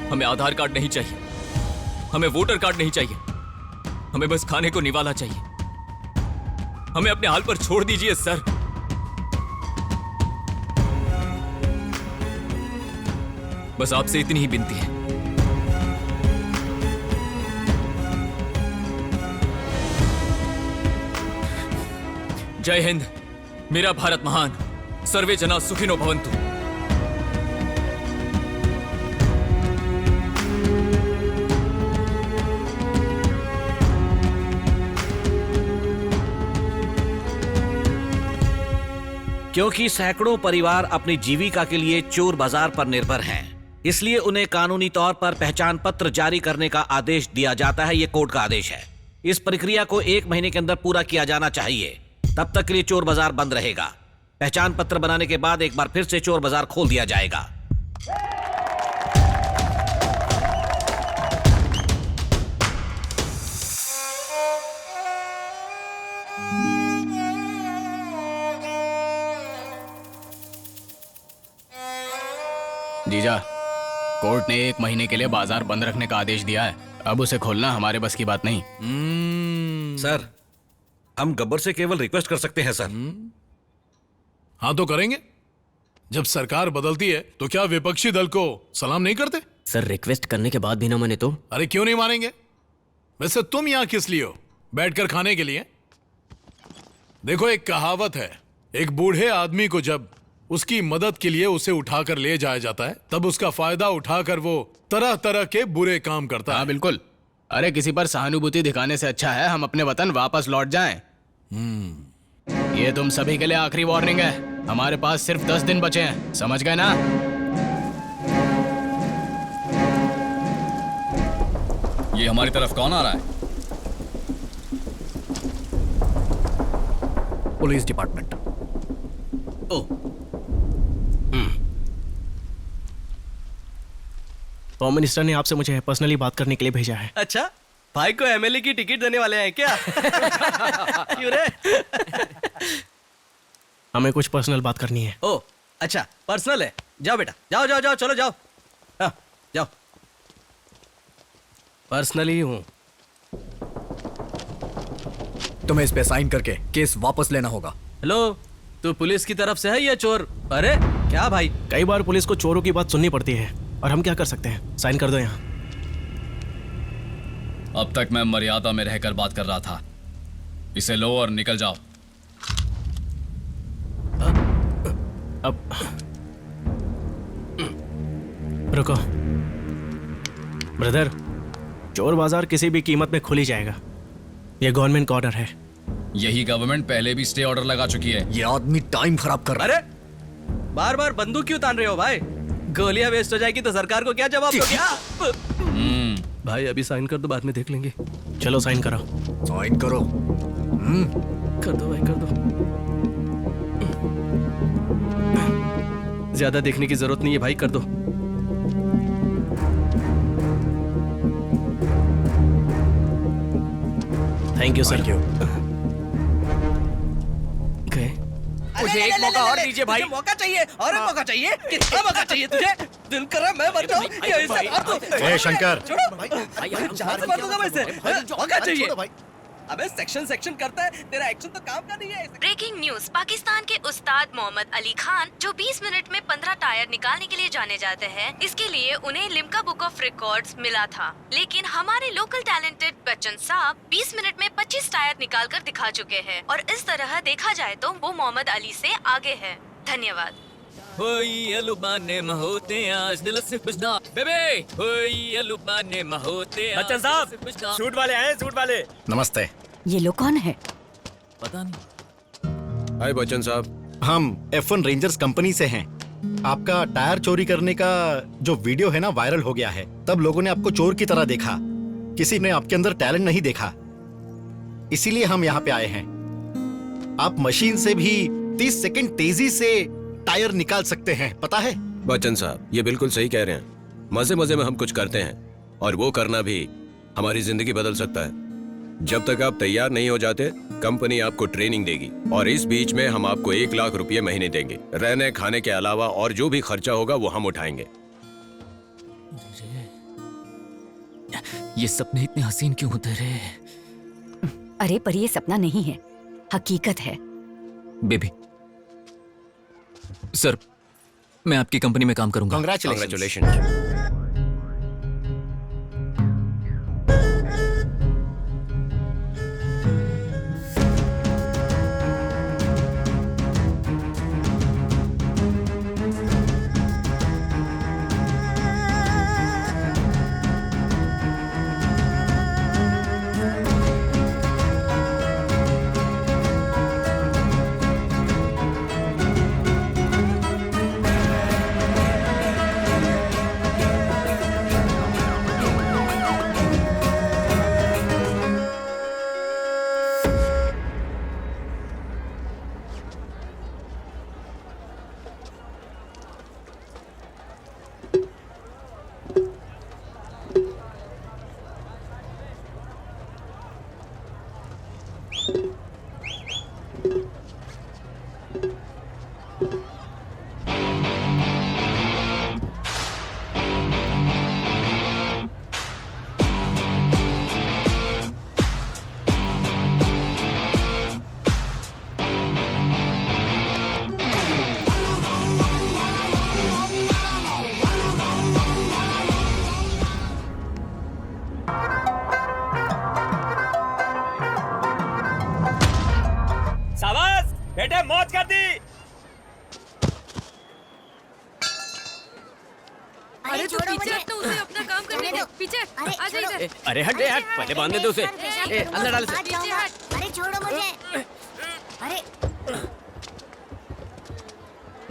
हमें आधार कार्ड नहीं चाहिए, हमें वोटर कार्ड नहीं चाहिए, हमें बस खाने को निवाला चाहिए। हमें अपने हाल पर छोड़ दीजिए सर। बस आपसे इतनी ही विनती है। जय हिंद, मेरा भारत महान, सर्वे जना सुखिनो भवन्तु। क्योंकि सैकड़ों परिवार अपनी जीविका के लिए चोर बाजार पर निर्भर हैं, इसलिए उन्हें कानूनी तौर पर पहचान पत्र जारी करने का आदेश दिया जाता है। ये कोर्ट का आदेश है। इस प्रक्रिया को 1 महीने के अंदर पूरा किया जाना चाहिए। तब तक के लिए चोर बाजार बंद रहेगा। पहचान पत्र बनाने के बाद एक बार फिर से चोर बाजार खोल दिया जाएगा। जीजा, कोर्ट ने 1 महीने के लिए बाजार बंद रखने का आदेश दिया है। अब उसे खोलना हमारे बस की बात नहीं। सर, हम गब्बर से केवल रिक्वेस्ट कर सकते हैं सर। हाँ तो करेंगे। जब सरकार बदलती है तो क्या विपक्षी दल को सलाम नहीं करते? सर, रिक्वेस्ट करने के बाद भी ना माने तो? अरे क्यों नहीं मानेंगे? वैसे तुम यहां किस लिए हो? बैठकर खाने के लिए? देखो, एक कहावत है, एक बूढ़े आदमी को जब उसकी मदद के लिए उसे उठाकर ले जाया जाता है, तब उसका फायदा उठाकर वो तरह तरह के बुरे काम करता है। हाँ बिल्कुल। अरे किसी पर सहानुभूति दिखाने से अच्छा है हम अपने वतन वापस लौट जाएं। ये तुम सभी के लिए आखिरी वार्निंग है। हमारे पास सिर्फ 10 दिन बचे हैं, समझ गए ना? ये हमारी तरफ कौन आ रहा है? Police department. होम मिनिस्टर ने आपसे मुझे पर्सनली बात करने के लिए भेजा है। अच्छा, भाई को एमएलए की टिकट देने वाले हैं क्या? क्यों रे? हमें कुछ पर्सनल बात करनी है। ओ अच्छा, पर्सनल है। जाओ बेटा, जाओ जाओ जाओ, चलो जाओ। हाँ, जाओ। पर्सनली हूँ। तुम्हें इस पे साइन करके केस वापस लेना होगा। हेलो, तू पुलिस की तरफ से है या चोर? अरे क्या भाई? कई बार पुलिस को चोरों की बात सुननी पड़ती है, और हम क्या कर सकते हैं? साइन कर दो यहाँ। अब तक मैं मर्यादा में रहकर बात कर रहा था। इसे लो और निकल जाओ। अब रुको ब्रदर, चोर बाजार किसी भी कीमत में खुली जाएगा। यह गवर्नमेंट का ऑर्डर है। यही गवर्नमेंट पहले भी स्टे ऑर्डर लगा चुकी है। ये आदमी टाइम खराब कर रहा है। अरे बार बार बंदूक क्यों तान रहे हो भाई? गोलियां वेस्ट हो जाएगी तो सरकार को क्या जवाब दोगे? भाई अभी साइन कर दो, बाद में देख लेंगे। चलो साइन करो। साइन करो। कर दो भाई, कर दो। ज्यादा देखने की जरूरत नहीं है भाई, कर दो। Thank you sir. मुझे एक मौका और दीजिए भाई। मौका चाहिए और एक मौका चाहिए। कितना मौका चाहिए तुझे? दिल कर रहा मैं मर जाऊं या इसे मार दो। ए शंकर, जहां से मार दूंगा मैं इसे। मौका चाहिए। अबे सेक्शन करता है, तेरा एक्शन तो काम का नहीं है। ब्रेकिंग न्यूज, पाकिस्तान के उस्ताद मोहम्मद अली खान, जो 20 मिनट में 15 टायर निकालने के लिए जाने जाते हैं, इसके लिए उन्हें लिम्का बुक ऑफ रिकॉर्ड्स मिला था। लेकिन हमारे लोकल टैलेंटेड बच्चन साहब 20 मिनट में 25 टायर निकाल कर दिखा चुके हैं, और इस तरह देखा जाए तो वो मोहम्मद अली से आगे है। धन्यवाद। होई अलुबाने महोते आज दिल से बुझना बेबे होई अलुबाने महोते आज बच्चन साहब, दिल से बुझना। सूट वाले आए, सूट वाले। नमस्ते। ये लोग कौन है? पता नहीं। हाय बच्चन साहब। हम F1 रेंजर्स कंपनी से हैं। आपका टायर चोरी करने का जो वीडियो है ना वायरल हो गया है। तब लोगों ने आपको चोर की तरह देखा, किसी ने आपके अंदर टैलेंट नहीं देखा, इसीलिए हम यहाँ पे आए हैं। आप मशीन से भी 30 सेकंड तेजी से टायर निकाल सकते हैं, पता है? बच्चन साहब ये बिल्कुल सही कह रहे हैं। मजे मजे में हम कुछ करते हैं और वो करना भी हमारी जिंदगी बदल सकता है। जब तक आप तैयार नहीं हो जाते कंपनी आपको ट्रेनिंग देगी और इस बीच में हम आपको 1 लाख रुपए महीने देंगे। रहने खाने के अलावा और जो भी खर्चा होगा वो हम उठाएंगे। ये सपने इतने हसीन क्यों होते रहे? अरे पर ये सपना नहीं है, हकीकत है। बेबी सर, मैं आपकी कंपनी में काम करूंगा। कांग्रेचुलेशन। शाबाश बेटे, मौज कर दी। अरे जो पीछे हट तो उसे अपना काम करने दो। पीछे आ जा इधर। अरे हट रे, हट, पहले बांधने दे उसे। अंदर डाल उसे। पीछे हट। अरे छोड़ो मुझे। अरे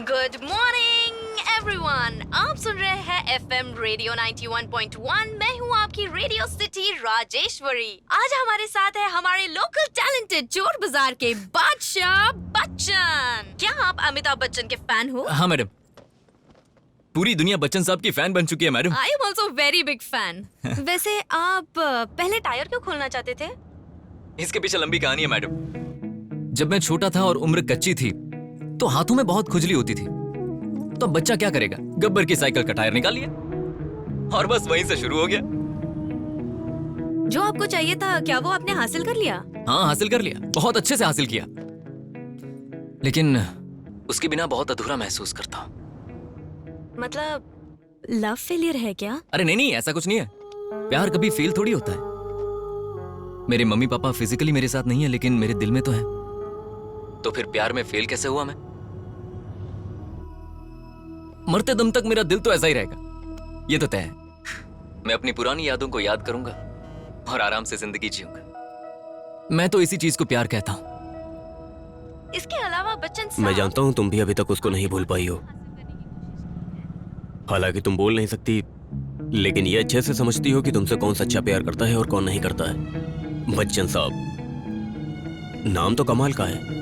गुड मॉर्निंग एवरीवन, आप सुन रहे हैं FM रेडियो 91.1। मैं हूँ आपकी रेडियो सिटी राजेश्वरी। आज हमारे साथ है हमारे लोकल टैलेंटेड चोर बाजार के बादशाह बच्चन। क्या आप अमिताभ बच्चन के फैन हो? हाँ मैडम, पूरी दुनिया बच्चन साहब की फैन बन चुकी है madam. I am also very big fan. वैसे आप पहले टायर क्यों खोलना चाहते थे? इसके पीछे लंबी कहानी है मैडम। जब मैं छोटा था और उम्र कच्ची थी तो हाथों में बहुत खुजली होती थी, तो बच्चा क्या करेगा, गब्बर की साइकिल का टायर निकाल लिया और बस वहीं से शुरू हो गया। जो आपको चाहिए था क्या वो आपने हासिल कर लिया? हाँ हासिल कर लिया, बहुत अच्छे से हासिल किया, लेकिन उसके बिना बहुत अधूरा महसूस करता हूँ। मतलब लव फेलियर है क्या? अरे नहीं नहीं, ऐसा कुछ नहीं है। प्यार कभी फेल थोड़ी होता है। मेरे मम्मी पापा फिजिकली मेरे साथ नहीं है लेकिन मेरे दिल में तो है, तो फिर प्यार में फेल कैसे हुआ मैं? मरते दम तक मेरा दिल तो ऐसा ही रहेगा, ये तो तय है। मैं अपनी पुरानी यादों को याद करूंगा और आराम से जिंदगी जीऊंगा। मैं तो इसी चीज को प्यार कहता हूं। इसके अलावा बच्चन मैं साहब, जानता हूँ तुम भी अभी तक उसको नहीं भूल पाई हो। हालांकि तुम बोल नहीं सकती, लेकिन ये अच्छे से समझती हो कि तुमसे कौन सच्चा प्यार करता है और कौन नहीं करता है। बच्चन साहब, नाम तो कमाल का है।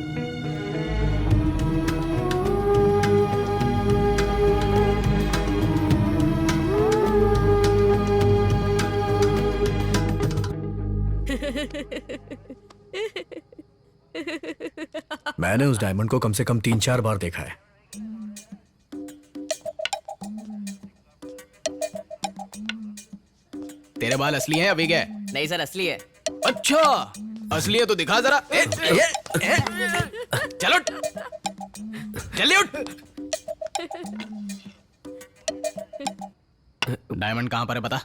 मैंने उस डायमंड को कम से कम 3-4 बार देखा है। तेरे बाल असली हैं या बिग है? नहीं सर, असली है। अच्छा असली है तो दिखा जरा। चलो जल्दी उठ। डायमंड कहां पर है बता,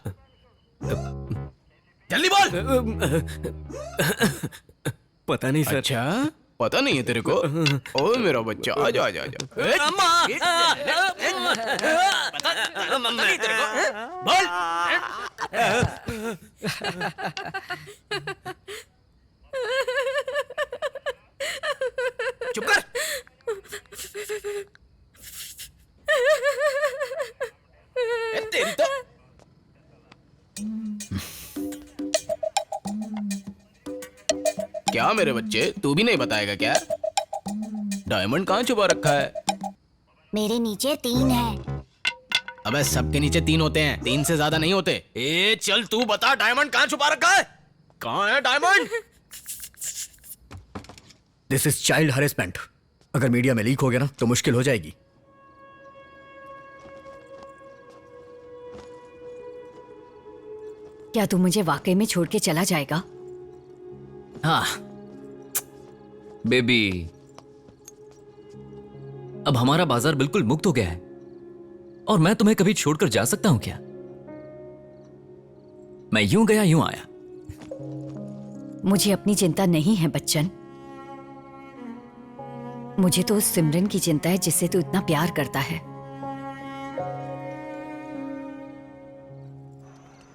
जल्दी बोल। पता नहीं सर। अच्छा पता नहीं है तेरे को? ओ मेरा बच्चा, आजा आजा आजा। चुप कर। तेरी तो क्या मेरे बच्चे, तू भी नहीं बताएगा क्या? डायमंड कहाँ छुपा रखा है? मेरे नीचे 3 है। अबे सबके नीचे 3 होते हैं, 3 से ज्यादा नहीं होते। ए चल तू बता, डायमंड कहाँ छुपा रखा है? कहाँ है diamond? This is child harassment. अगर मीडिया में लीक हो गया ना तो मुश्किल हो जाएगी। क्या तू मुझे वाकई में छोड़ के चला जाएगा? हाँ बेबी, अब हमारा बाजार बिल्कुल मुक्त हो गया है और मैं तुम्हें कभी छोड़कर जा सकता हूं क्या? मैं यूं गया यूं आया। मुझे अपनी चिंता नहीं है बच्चन। मुझे तो उस सिमरन की चिंता है जिससे तू इतना प्यार करता है।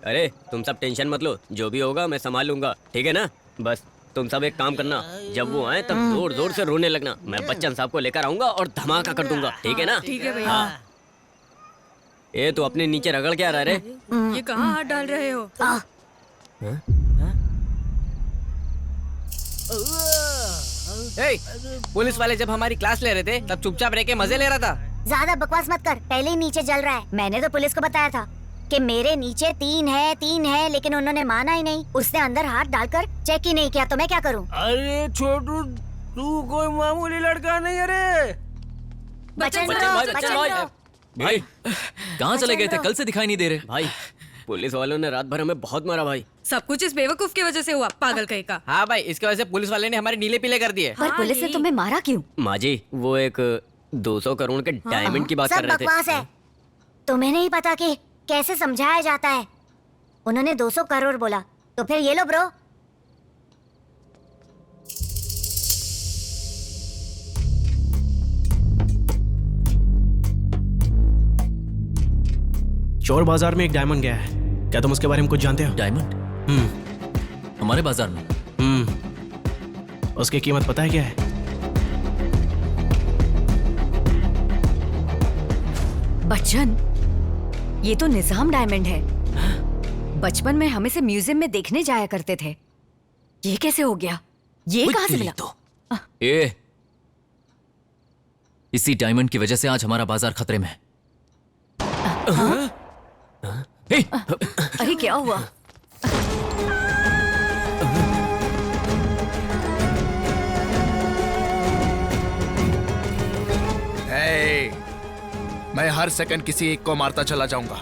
अरे तुम सब टेंशन मत लो, जो भी होगा मैं संभाल लूंगा, ठीक है ना? बस तुम सब एक काम करना, जब वो आए तब जोर जोर से रोने लगना। मैं बच्चन साहब को लेकर आऊंगा और धमाका कर दूंगा, ठीक है ना? ठीक है भैया। हाँ। ए तो अपने नीचे रगड़ क्या रहा रे? ये कहाँ हाथ डाल रहे हो? ए, पुलिस वाले जब हमारी क्लास ले रहे थे तब चुपचाप रह के मजे ले रहा था। ज्यादा बकवास मत कर, पहले ही नीचे जल रहा है। मैंने तो पुलिस को बताया था कि मेरे नीचे 3 है, लेकिन उन्होंने माना ही नहीं। उसने अंदर हाथ डालकर चेक ही नहीं किया, तो मैं क्या करूं? अरे छोटू, तू कोई मामूली लड़का नहीं है रे। बचन भाई कहाँ चले गए थे? कल से दिखाई नहीं दे रहे। भाई पुलिस वालों ने रात भर हमें बहुत मारा भाई। सब कुछ इस बेवकूफ की वजह से हुआ, पागल कहीं का। हाँ भाई, इसकी वजह से पुलिस वाले ने हमारे नीले पीले कर दिए। पर पुलिस ने तुम्हें मारा क्यों? माँ जी वो एक 200 करोड़ के डायमंड की बात सब कर रहे थे। बकवास है। तुम्हें नहीं पता कि कैसे समझाया जाता है। उन्होंने 200 करोड़ बोला, तो फिर ये लो ब्रो। चोर बाजार में एक डायमंड गया है, क्या तुम उसके बारे में कुछ जानते हो? डायमंड? हमारे बाजार में? उसकी कीमत पता है क्या है? बच्चन, ये तो निजाम डायमंड है। बचपन में हम इसे म्यूजियम में देखने जाया करते थे। ये कैसे हो गया? ये कहाँ से मिला? ए, इसी डायमंड की वजह से आज हमारा बाजार खतरे में है। अरे क्या हुआ? मैं हर सेकंड किसी एक को मारता चला जाऊंगा।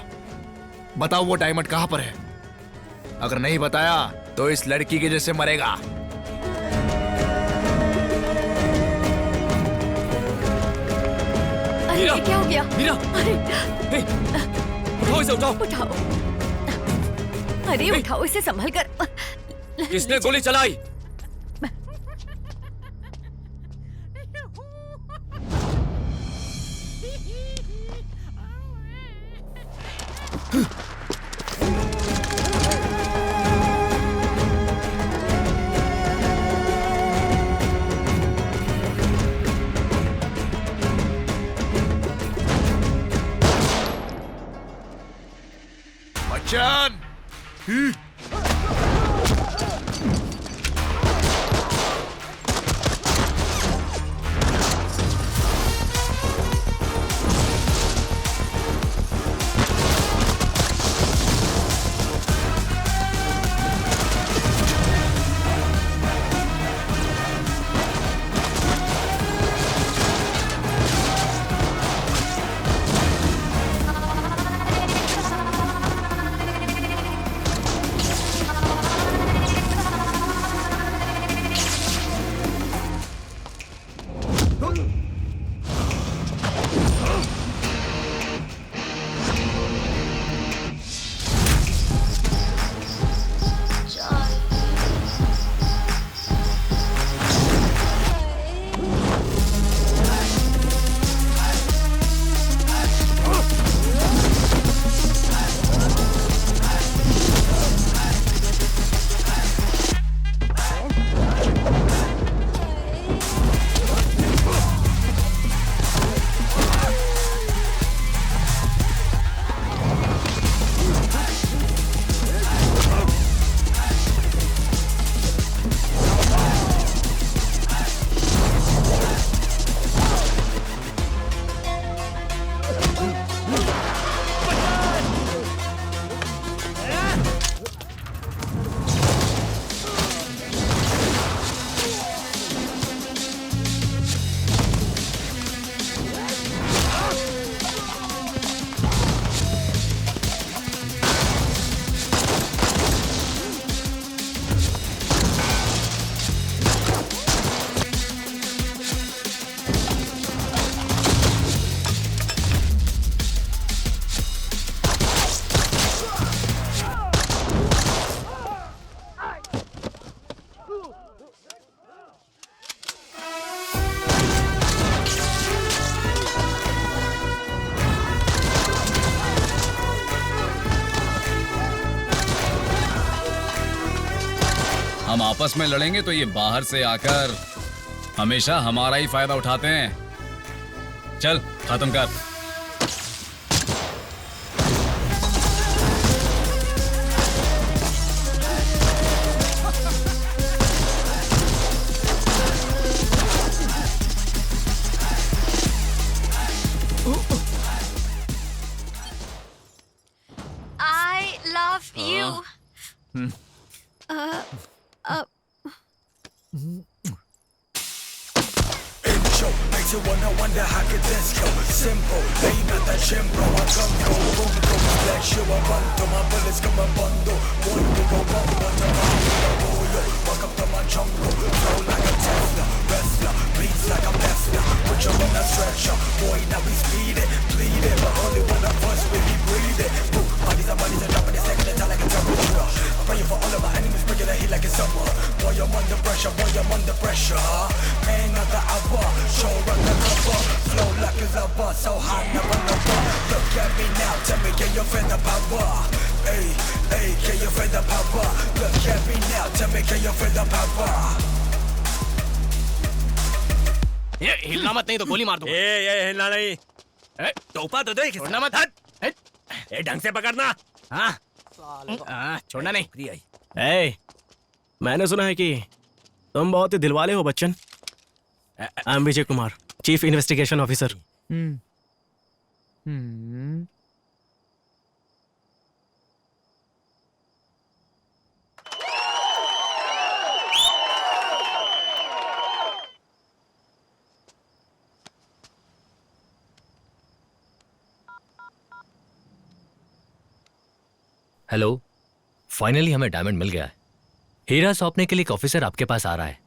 बताओ वो डायमंड कहां पर है? अगर नहीं बताया तो इस लड़की के जैसे मरेगा। अरे ये क्या हो गया? मीरा, अरे उठाओ इसे, उठाओ। उठाओ। अरे उठाओ इसे, संभल कर। किसने गोली चलाई? बच्चन! हम आपस में लड़ेंगे तो ये बाहर से आकर हमेशा हमारा ही फायदा उठाते हैं। चल खत्म कर। I love you. Makes you wanna wonder how could this go simple. Ain't not that simple. I come go boom boom splash you a run to my bullets come a bundle. One we go bum one to my yo. Walk up to my jungle, flow like a Tesla, wrestler, beats like a Tesla. Put you on a stretcher, boy now we speeding, bleeding, but only one of us really breathing. Bodies are dropping the second attack like a temperature. I'm praying for all of my enemies, bringing the heat like it's summer. Boy I'm under pressure, boy I'm under pressure. Ain't not the hour, show run the cover, flow like a lover, so high never lower. Look at me now, tell me can you feel the power? Hey, hey, can you feel the power? Look at me now, tell me can you feel the power? ये हिलना मत, नहीं तो गोली मार दूंगा। ये हिलना नहीं। टोपा तो दे, छोड़ना मत। ये ढंग से पकड़ना। हाँ छोड़ना नहीं। ए, मैंने सुना है कि तुम बहुत ही दिलवाले हो Bachchan. I am Vijay Kumar, chief investigation officer. Hello, finally हमें डायमंड मिल गया है। हीरा सौंपने के लिए एक ऑफिसर आपके पास आ रहा है।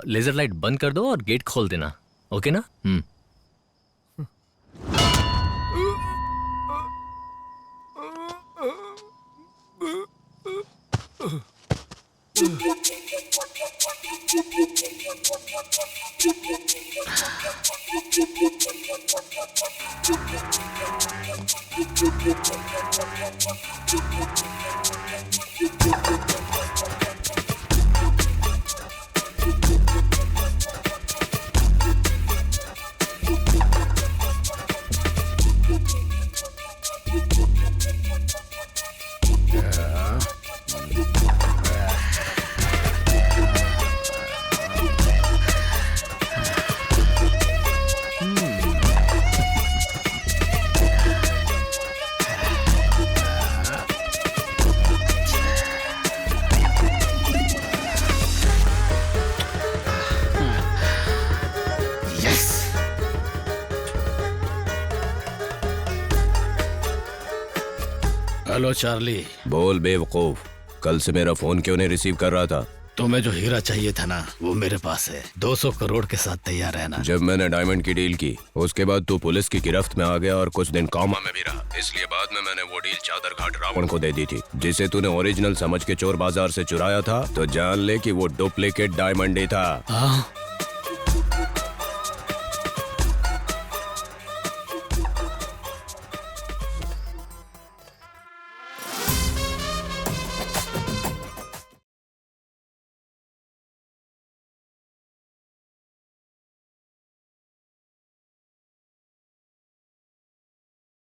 लेजर लाइट बंद कर दो और गेट खोल देना, ओके ना? Hello Charlie. बोल बेवकूफ, कल से मेरा फोन क्यों नहीं रिसीव कर रहा था? तुम्हें जो हीरा चाहिए था ना, वो मेरे पास है। 200 करोड़ के साथ तैयार रहना। जब मैंने डायमंड की डील की उसके बाद तू पुलिस की गिरफ्त में आ गया और कुछ दिन कॉमा में भी रहा, इसलिए बाद में मैंने वो डील चादर घाट रावण को दे दी थी, जिसे तूने ओरिजिनल समझ के चोर बाजार से चुराया था। तो जान ले कि वो डुप्लीकेट डायमंड ही था।